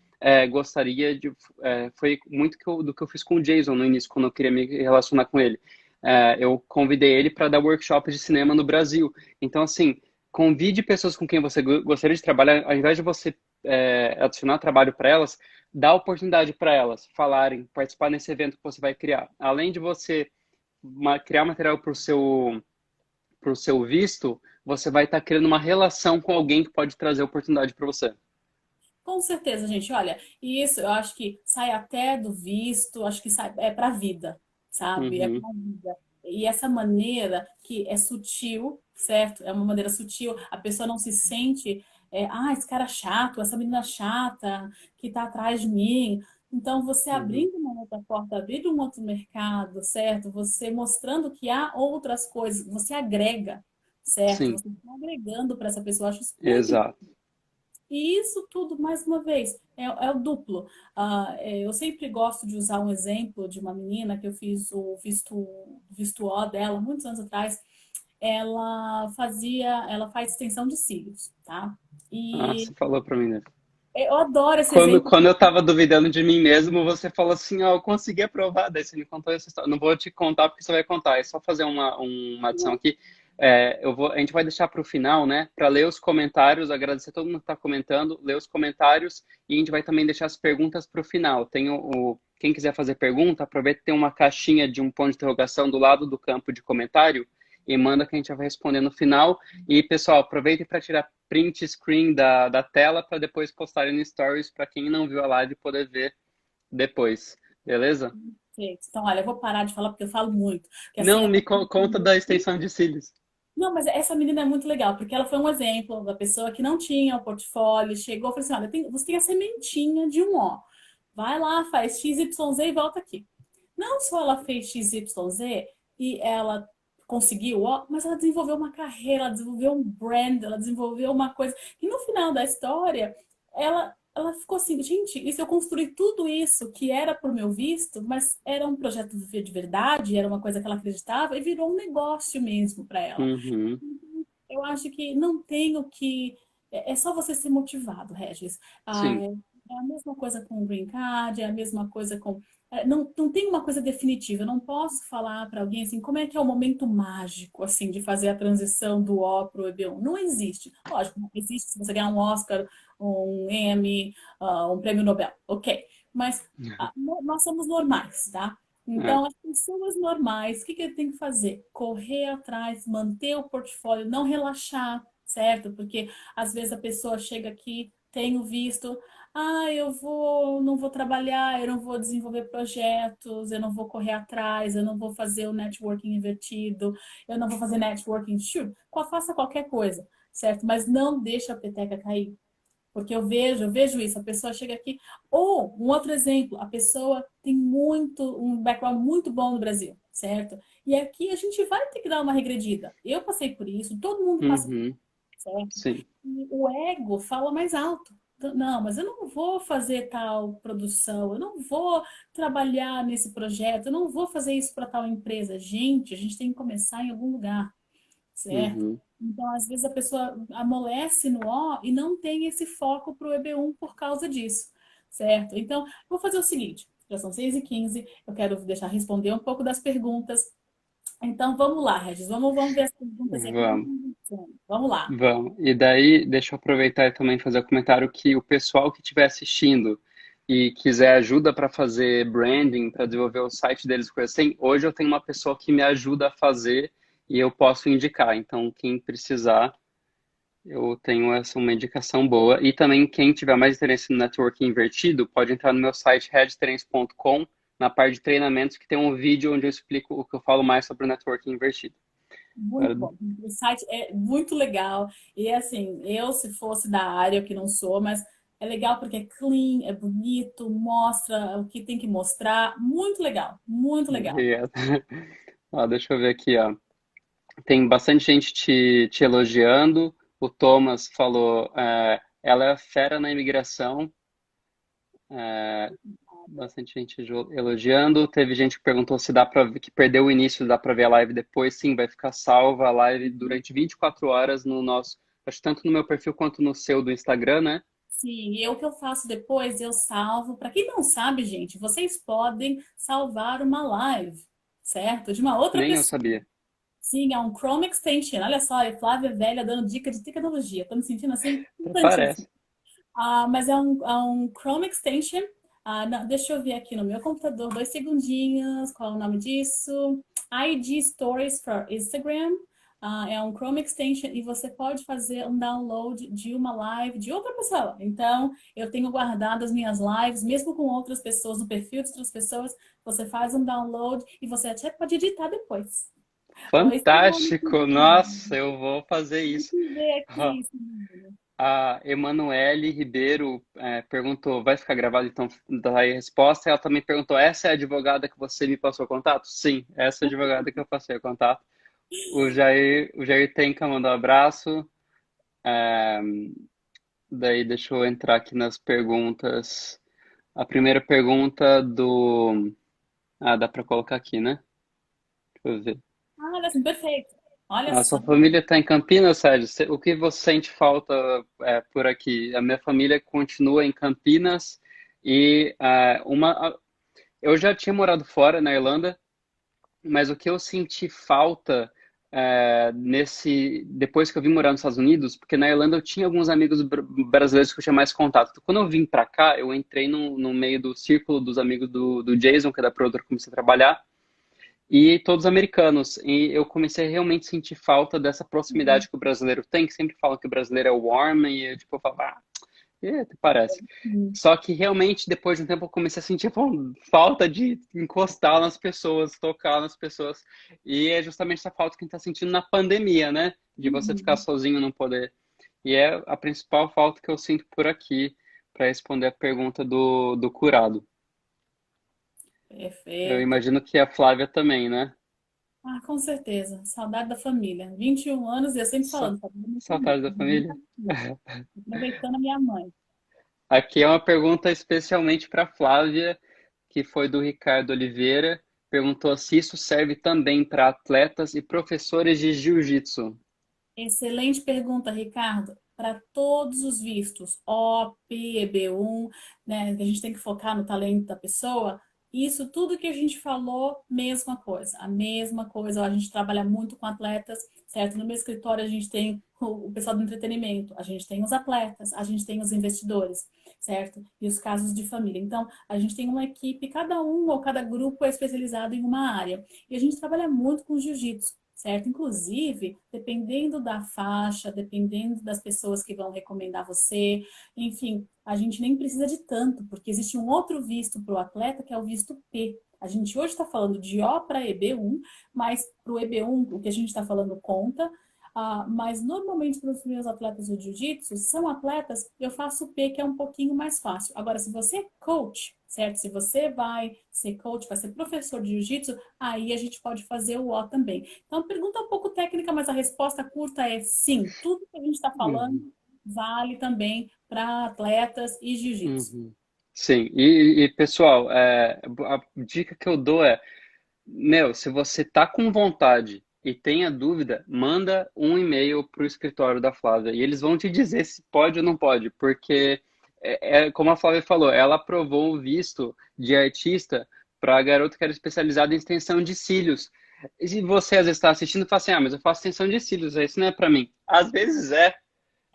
gostaria de. Foi muito do que eu fiz com o Jason no início, quando eu queria me relacionar com ele. Eu convidei ele para dar workshop de cinema no Brasil. Então, assim, convide pessoas com quem você gostaria de trabalhar, ao invés de você adicionar trabalho para elas, dá oportunidade para elas falarem, participar nesse evento que você vai criar. Além de você criar material para o seu visto, você vai estar criando uma relação com alguém que pode trazer oportunidade para você. Com certeza, gente. Olha, e isso eu acho que sai até do visto, acho que sai, é para a vida, sabe? É Uhum, para a vida. E essa maneira que é sutil, certo? É uma maneira sutil, a pessoa não se sente, esse cara chato, essa menina chata que está atrás de mim. Então, você uhum. abrindo uma outra porta, abrindo um outro mercado, certo? Você mostrando que há outras coisas, você agrega, certo? Sim, Você está agregando para essa pessoa. Eu acho isso muito exato. e isso tudo, mais uma vez, é o duplo. Eu sempre gosto de usar um exemplo de uma menina que eu fiz o visto O dela, muitos anos atrás. Ela faz extensão de cílios, tá? Ah, E você falou para mim, né? eu adoro esse Quando, exemplo. quando eu tava duvidando de mim mesmo, você falou assim, ó, eu consegui aprovar, daí você me contou essa história. Não vou te contar porque você vai contar, é só fazer uma adição aqui. A gente vai deixar para o final, né, para ler os comentários, agradecer a todo mundo que está comentando, ler os comentários e a gente vai também deixar as perguntas para o final. Quem quiser fazer pergunta, aproveita que tem uma caixinha de um ponto de interrogação do lado do campo de comentário e manda que a gente vai responder no final. E, pessoal, aproveitem para tirar print screen da tela para depois postarem no Stories para quem não viu a live poder ver depois. Beleza? Então, olha, eu vou parar de falar porque eu falo muito. Porque assim, Não, me conta da extensão de cílios. não, mas essa menina é muito legal, porque ela foi um exemplo da pessoa que não tinha o portfólio, chegou e falou assim: olha, você tem a sementinha de um O. Vai lá, faz X, Y, Z e volta aqui. Não só ela fez X, Y, Z e ela conseguiu, ó, mas ela desenvolveu uma carreira, ela desenvolveu um brand, ela desenvolveu uma coisa. E no final da história, ela ficou assim, gente, e se eu construir tudo isso que era por meu visto, mas era um projeto de verdade, era uma coisa que ela acreditava, e virou um negócio mesmo para ela. Uhum, Eu acho que não tem o que. É só você ser motivado, Regis. sim, É a mesma coisa com o Green Card, é a mesma coisa com. Não tem uma coisa definitiva. Eu não posso falar para alguém assim, como é que é o momento mágico assim de fazer a transição do O para o EB1. Não existe. Lógico, não existe se você ganhar um Oscar, um Emmy, um prêmio Nobel. Ok. Mas nós somos normais, tá? é, Então, as pessoas normais, o que que tem que fazer? Correr atrás, manter o portfólio, não relaxar, certo? Porque às vezes a pessoa chega aqui, tem o visto, não vou trabalhar, eu não vou desenvolver projetos, eu não vou correr atrás, eu não vou fazer o networking invertido, eu não vou fazer networking, shoot, faça qualquer coisa, certo? Mas não deixa a peteca cair. Porque eu vejo isso, a pessoa chega aqui, ou um outro exemplo, a pessoa tem um background muito bom no Brasil, certo? E aqui a gente vai ter que dar uma regredida. Eu passei por isso, todo mundo passa. uhum. certo? sim. E o ego fala mais alto. Não, mas eu não vou fazer tal produção, eu não vou trabalhar nesse projeto, eu não vou fazer isso para tal empresa. Gente, a gente tem que começar em algum lugar, certo? Uhum. Então, às vezes, a pessoa amolece no O e não tem esse foco para o EB1 por causa disso, certo? Então, vou fazer o seguinte, já são 6h15, eu quero deixar responder um pouco das perguntas. Então, vamos lá, Regis, vamos ver as perguntas aqui. Vamos. Vamos lá. Vamos. E daí, deixa eu aproveitar e também fazer o comentário que o pessoal que estiver assistindo e quiser ajuda para fazer branding, para desenvolver o site deles, coisa assim, hoje eu tenho uma pessoa que me ajuda a fazer e eu posso indicar. Então, quem precisar, eu tenho essa uma indicação boa. E também, quem tiver mais interesse no networking invertido, pode entrar no meu site redtrends.com, na parte de treinamentos, que tem um vídeo onde eu explico o que eu falo mais sobre o networking invertido. Muito Agora, bom. O site é muito legal. E assim, eu se fosse da área, que não sou, mas é legal porque é clean, é bonito, mostra o que tem que mostrar. Muito legal, muito legal. obrigado. Ó, deixa eu ver aqui, ó. Tem bastante gente te elogiando. O Thomas falou, ela é fera na imigração. É, bastante gente elogiando. Teve gente que perguntou se dá para que perdeu o início, dá para ver a live depois. Sim, vai ficar salva a live durante 24 horas no nosso, acho que tanto no meu perfil quanto no seu do Instagram, né? Sim, e o que eu faço depois, eu salvo. Para quem não sabe, gente, vocês podem salvar uma live, certo? De uma outra Nem eu pessoa. sabia. Sim, é um Chrome Extension. Olha só, é Flávia Velha dando dica de tecnologia. Estou me sentindo assim, Até importantíssimo. parece. Mas é um Chrome Extension. Deixa eu ver aqui no meu computador, 2 segundinhos. Qual é o nome disso? IG Stories for Instagram. É um Chrome Extension e você pode fazer um download de uma live de outra pessoa. Então, eu tenho guardado as minhas lives, mesmo com outras pessoas, no perfil de outras pessoas. Você faz um download e você até pode editar depois. 2 segundos. Fantástico! Nossa, eu vou fazer isso. Deixa eu ver aqui. A Emanuele Ribeiro perguntou, vai ficar gravado então daí a resposta? Ela também perguntou, essa é a advogada que você me passou o contato? Sim, essa é a advogada que eu passei o contato. O Jair Tenca mandou um abraço. É, daí deixa eu entrar aqui nas perguntas. A primeira pergunta do... Ah, dá para colocar aqui, né? Deixa eu ver. Olha assim, perfeito. Olha A só. sua família está em Campinas, Sérgio? O que você sente falta por aqui? A minha família continua em Campinas e eu já tinha morado fora, na Irlanda, mas o que eu senti falta depois que eu vim morar nos Estados Unidos, porque na Irlanda eu tinha alguns amigos brasileiros que eu tinha mais contato. Então, quando eu vim para cá, eu entrei no meio do círculo dos amigos do Jason, que é da produtora que eu comecei a trabalhar e todos americanos. E eu comecei a realmente sentir falta dessa proximidade que o brasileiro tem, que sempre falam que o brasileiro é warm, e tipo, eu falo, até parece. Hum. Só que realmente, depois de um tempo, eu comecei a sentir falta de encostar nas pessoas, tocar nas pessoas. E é justamente essa falta que a gente está sentindo na pandemia, né? De você ficar Uhum. sozinho, não poder. E é a principal falta que eu sinto por aqui, para responder a pergunta do curado. Eu Perfeito. imagino que a Flávia também, né? Com certeza. Saudade da família. 21 anos e eu sempre Sa- falando, saudade da minha família. Saudade da família? Aproveitando a minha mãe. Aqui é uma pergunta especialmente para Flávia, que foi do Ricardo Oliveira. Perguntou se isso serve também para atletas e professores de jiu-jitsu. Excelente pergunta, Ricardo. Para todos os vistos, OP, EB1, né? Que a gente tem que focar no talento da pessoa. Isso tudo que a gente falou, mesma coisa. A mesma coisa. A gente trabalha muito com atletas, certo? No meu escritório a gente tem o pessoal do entretenimento, a gente tem os atletas, a gente tem os investidores, certo? E os casos de família. Então, a gente tem uma equipe, cada um ou cada grupo é especializado em uma área. E a gente trabalha muito com jiu-jitsu, certo? Inclusive, dependendo da faixa, dependendo das pessoas que vão recomendar você, enfim, a gente nem precisa de tanto, porque existe um outro visto para o atleta, que é o visto P. A gente hoje está falando de O para EB1, mas para o EB1, o que a gente está falando conta. Mas normalmente para os meus atletas de jiu-jitsu, são atletas, eu faço o P, que é um pouquinho mais fácil. Agora, se você é coach, certo? Se você vai ser coach, vai ser professor de jiu-jitsu, aí a gente pode fazer o O também. Então, pergunta um pouco técnica, mas a resposta curta é sim. Tudo que a gente está falando Uhum, vale também para atletas e jiu-jitsu. uhum. Sim, pessoal, a dica que eu dou é, meu, se você tá com vontade e tenha dúvida, manda um e-mail pro escritório da Flávia e eles vão te dizer se pode ou não pode, porque como a Flávia falou, ela aprovou o visto de artista para garota que era especializada em extensão de cílios. E se você às vezes está assistindo e fala assim, ah, mas eu faço extensão de cílios, isso não é para mim. Às vezes é,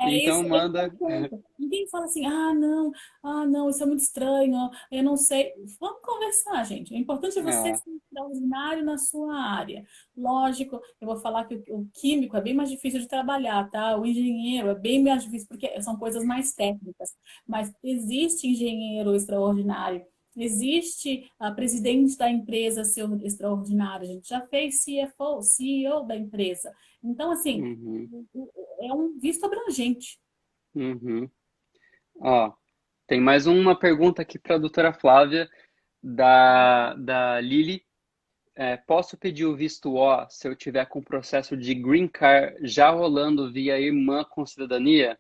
então Esse é o manda. ponto. Ninguém fala assim, ah, não, isso é muito estranho, eu não sei. Vamos conversar, gente. O importante é você É, ser extraordinário na sua área. Lógico, eu vou falar que o químico é bem mais difícil de trabalhar, tá? O engenheiro é bem mais difícil, porque são coisas mais técnicas. Mas existe engenheiro extraordinário. Existe a presidente da empresa ser extraordinário. A gente já fez CFO, CEO da empresa. Então, assim, uhum, é um visto abrangente. uhum. Ó, tem mais uma pergunta aqui para a doutora Flávia, da Lili. Posso pedir o visto O se eu tiver com o processo de Green Card já rolando via irmã com cidadania?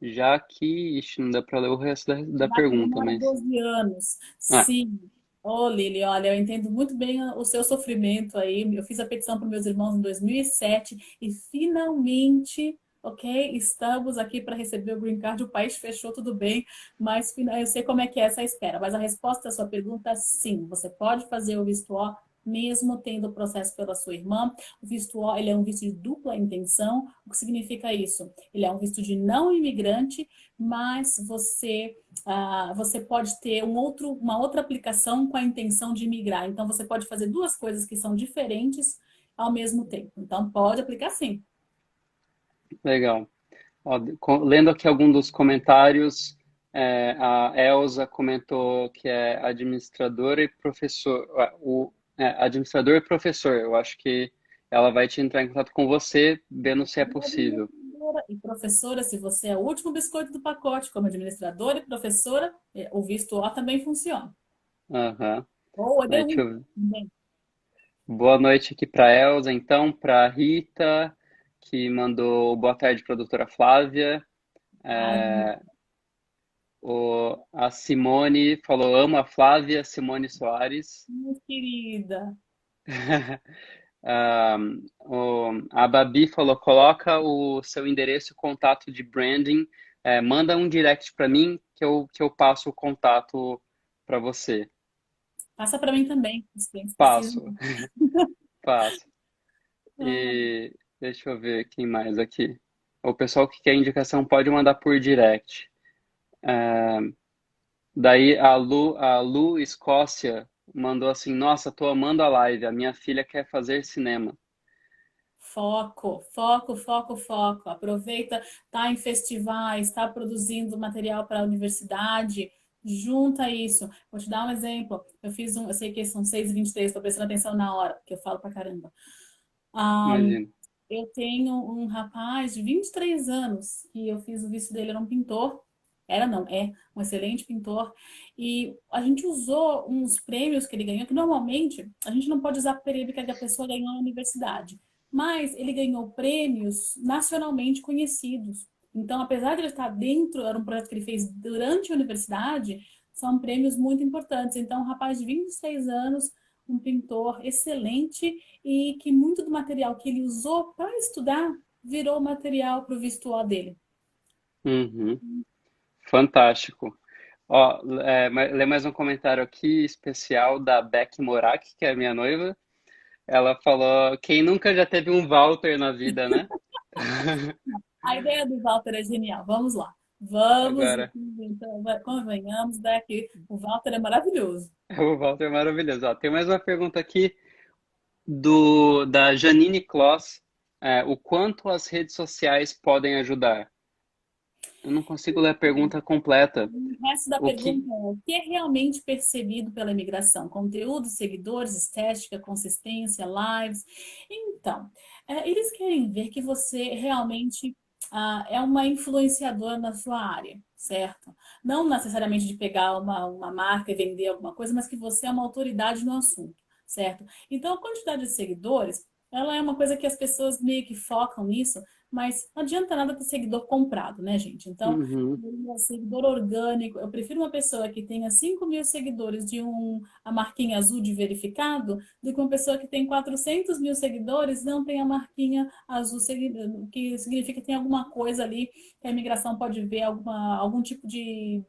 Já que, ixi, não dá para ler o resto da Já pergunta, comemora mas... 12 anos. Ah, Sim. Ô, Lili, olha, eu entendo muito bem o seu sofrimento aí. Eu fiz a petição para meus irmãos em 2007 e finalmente, ok, estamos aqui para receber o Green Card. O país fechou, tudo bem, mas eu sei como é que é essa espera. Mas a resposta à sua pergunta é sim. Você pode fazer o visto O mesmo tendo o processo pela sua irmã. O visto O, ele é um visto de dupla intenção. O que significa isso? Ele é um visto de não imigrante, mas você pode ter uma outra aplicação com a intenção de migrar. Então, você pode fazer duas coisas que são diferentes ao mesmo tempo. Então, pode aplicar sim. legal. Ó, lendo aqui algum dos comentários, a Elza comentou que é administradora e professor. Administrador e professor. Eu acho que ela vai te entrar em contato com você, vendo se é possível. Administradora e professora, se você é o último biscoito do pacote, como administradora e professora, o visto O também funciona. Aham. Ou Aí, deixa EDU eu ver. também. Boa noite aqui para Elza, então, para Rita, que mandou boa tarde para a doutora Flávia. Ai, A Simone falou, amo a Flávia, Simone Soares. minha querida. A Babi falou, coloca o seu endereço e contato de branding, manda um direct para mim que eu passo o contato para você. Passa para mim também, os clientes precisam. Passo, passo. E deixa eu ver quem mais aqui. O pessoal que quer indicação pode mandar por direct. Daí a Lu Escócia mandou assim: Nossa, tô amando a live. A minha filha quer fazer cinema. Foco, foco, foco, foco. Aproveita, tá em festivais, está produzindo material para a universidade, junta isso. Vou te dar um exemplo. Eu sei que são 6h23, estou prestando atenção na hora, porque eu falo pra caramba. Ah, Imagina. eu tenho um rapaz de 23 anos, que eu fiz o visto dele, era um pintor. Era não, é um excelente pintor. E a gente usou uns prêmios que ele ganhou, que normalmente a gente não pode usar prêmio que a pessoa ganhou na universidade. Mas ele ganhou prêmios nacionalmente conhecidos. Então, apesar de ele estar dentro, era um projeto que ele fez durante a universidade, são prêmios muito importantes. Então, um rapaz de 26 anos, um pintor excelente e que muito do material que ele usou para estudar virou material para o visto O dele. Uhum. Fantástico. Ó, lê mais um comentário aqui especial da Beck Morak, que é minha noiva. Ela falou: Quem nunca já teve um Walter na vida, né? A ideia do Walter é genial. Vamos lá. Vamos, Agora, então, convenhamos, né, que o Walter é maravilhoso. o Walter é maravilhoso. Ó, tem mais uma pergunta aqui da Janine Kloss. O quanto as redes sociais podem ajudar? Eu não consigo ler a pergunta completa. O resto da O que? pergunta é: o que é realmente percebido pela imigração? Conteúdo, seguidores, estética, consistência, lives? Então, Eles querem ver que você realmente é uma influenciadora na sua área, certo? Não necessariamente de pegar uma marca e vender alguma coisa, mas que você é uma autoridade no assunto, certo? Então, a quantidade de seguidores, ela é uma coisa que as pessoas meio que focam nisso, mas não adianta nada ter seguidor comprado, né, gente? Então, Uhum. seguidor orgânico, eu prefiro uma pessoa que tenha 5.000 seguidores de a marquinha azul de verificado do que uma pessoa que tem 400.000 seguidores e não tem a marquinha azul, que significa que tem alguma coisa ali que a imigração pode ver, algum tipo de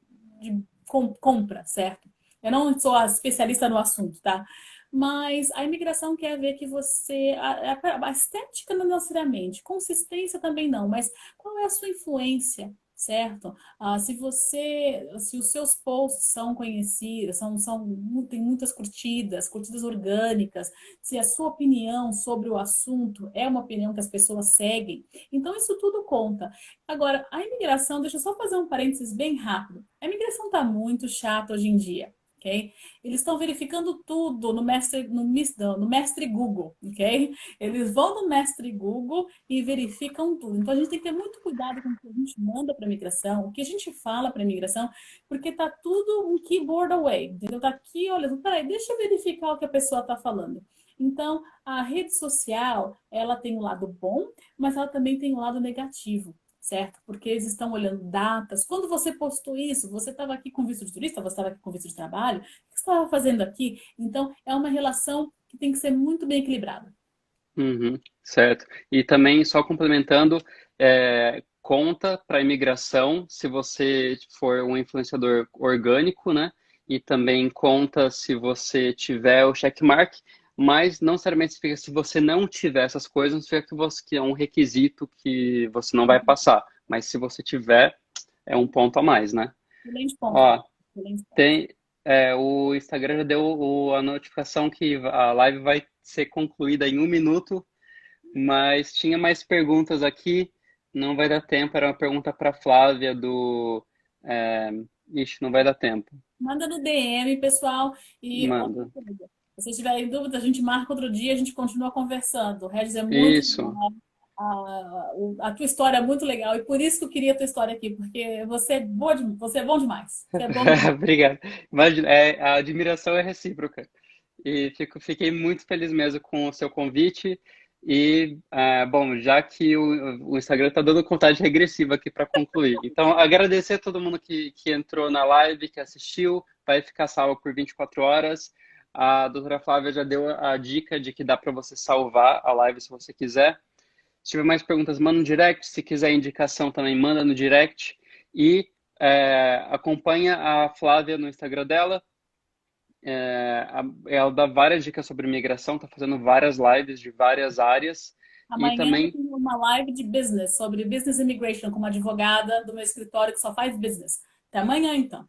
compra, certo? Eu não sou a especialista no assunto, tá? Mas a imigração quer ver que você. A estética não necessariamente, consistência também não, mas qual é a sua influência, certo? Se os seus posts são conhecidos, tem muitas curtidas, curtidas orgânicas, se a sua opinião sobre o assunto é uma opinião que as pessoas seguem, então isso tudo conta. Agora, a imigração, deixa eu só fazer um parênteses bem rápido. A imigração está muito chata hoje em dia. Ok? Eles estão verificando tudo no mestre Google, ok? Eles vão no mestre Google e verificam tudo. Então a gente tem que ter muito cuidado com o que a gente manda para a migração, o que a gente fala para a migração, porque tá tudo um keyboard away, entendeu? Tá aqui, olha, peraí, deixa eu verificar o que a pessoa está falando. Então, a rede social, ela tem um lado bom, mas ela também tem um lado negativo, certo? Porque eles estão olhando datas. Quando você postou isso, você estava aqui com visto de turista, você estava aqui com visto de trabalho, o que você estava fazendo aqui? Então, é uma relação que tem que ser muito bem equilibrada. Uhum, certo. E também, só complementando, conta para imigração se você for um influenciador orgânico, né? E também conta se você tiver o checkmark, mas não necessariamente significa se você não tiver essas coisas, não significa que é um requisito que você não vai passar. Mas se você tiver, é um ponto a mais, né? Excelente ponto, Ó, Rafa. Excelente ponto. tem, o Instagram já deu a notificação que a live vai ser concluída em 1 minuto. Mas tinha mais perguntas aqui, não vai dar tempo. Era uma pergunta para Flávia do. É... Ixi, não vai dar tempo. Manda no DM, pessoal. E outra Manda. coisa, se vocês tiverem dúvida, a gente marca outro dia, a gente continua conversando. O Regis é muito Isso. legal. A tua história é muito legal e por isso que eu queria a tua história aqui, porque você é bom demais. Você é bom demais. Obrigado. Imagina, a admiração é recíproca. E fiquei muito feliz mesmo com o seu convite. E, bom, já que o Instagram está dando contagem regressiva aqui para concluir. Então, agradecer a todo mundo que entrou na live, que assistiu. Vai ficar salvo por 24 horas. A doutora Flávia já deu a dica de que dá para você salvar a live se você quiser. Se tiver mais perguntas, manda no direct. Se quiser indicação também, manda no direct. E acompanha a Flávia no Instagram dela. Ela dá várias dicas sobre migração, está fazendo várias lives de várias áreas. E Amanhã eu também, tenho uma live de business, sobre business immigration, com uma advogada do meu escritório que só faz business. Até amanhã, então.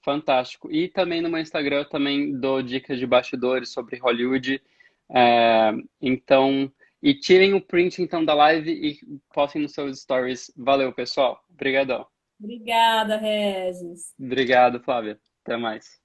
fantástico. E também no meu Instagram, eu também dou dicas de bastidores sobre Hollywood. É, então, e tirem o print então da live e postem nos seus stories. Valeu, pessoal. Obrigadão. Obrigada, Regis. Obrigado, Flávia. Até mais.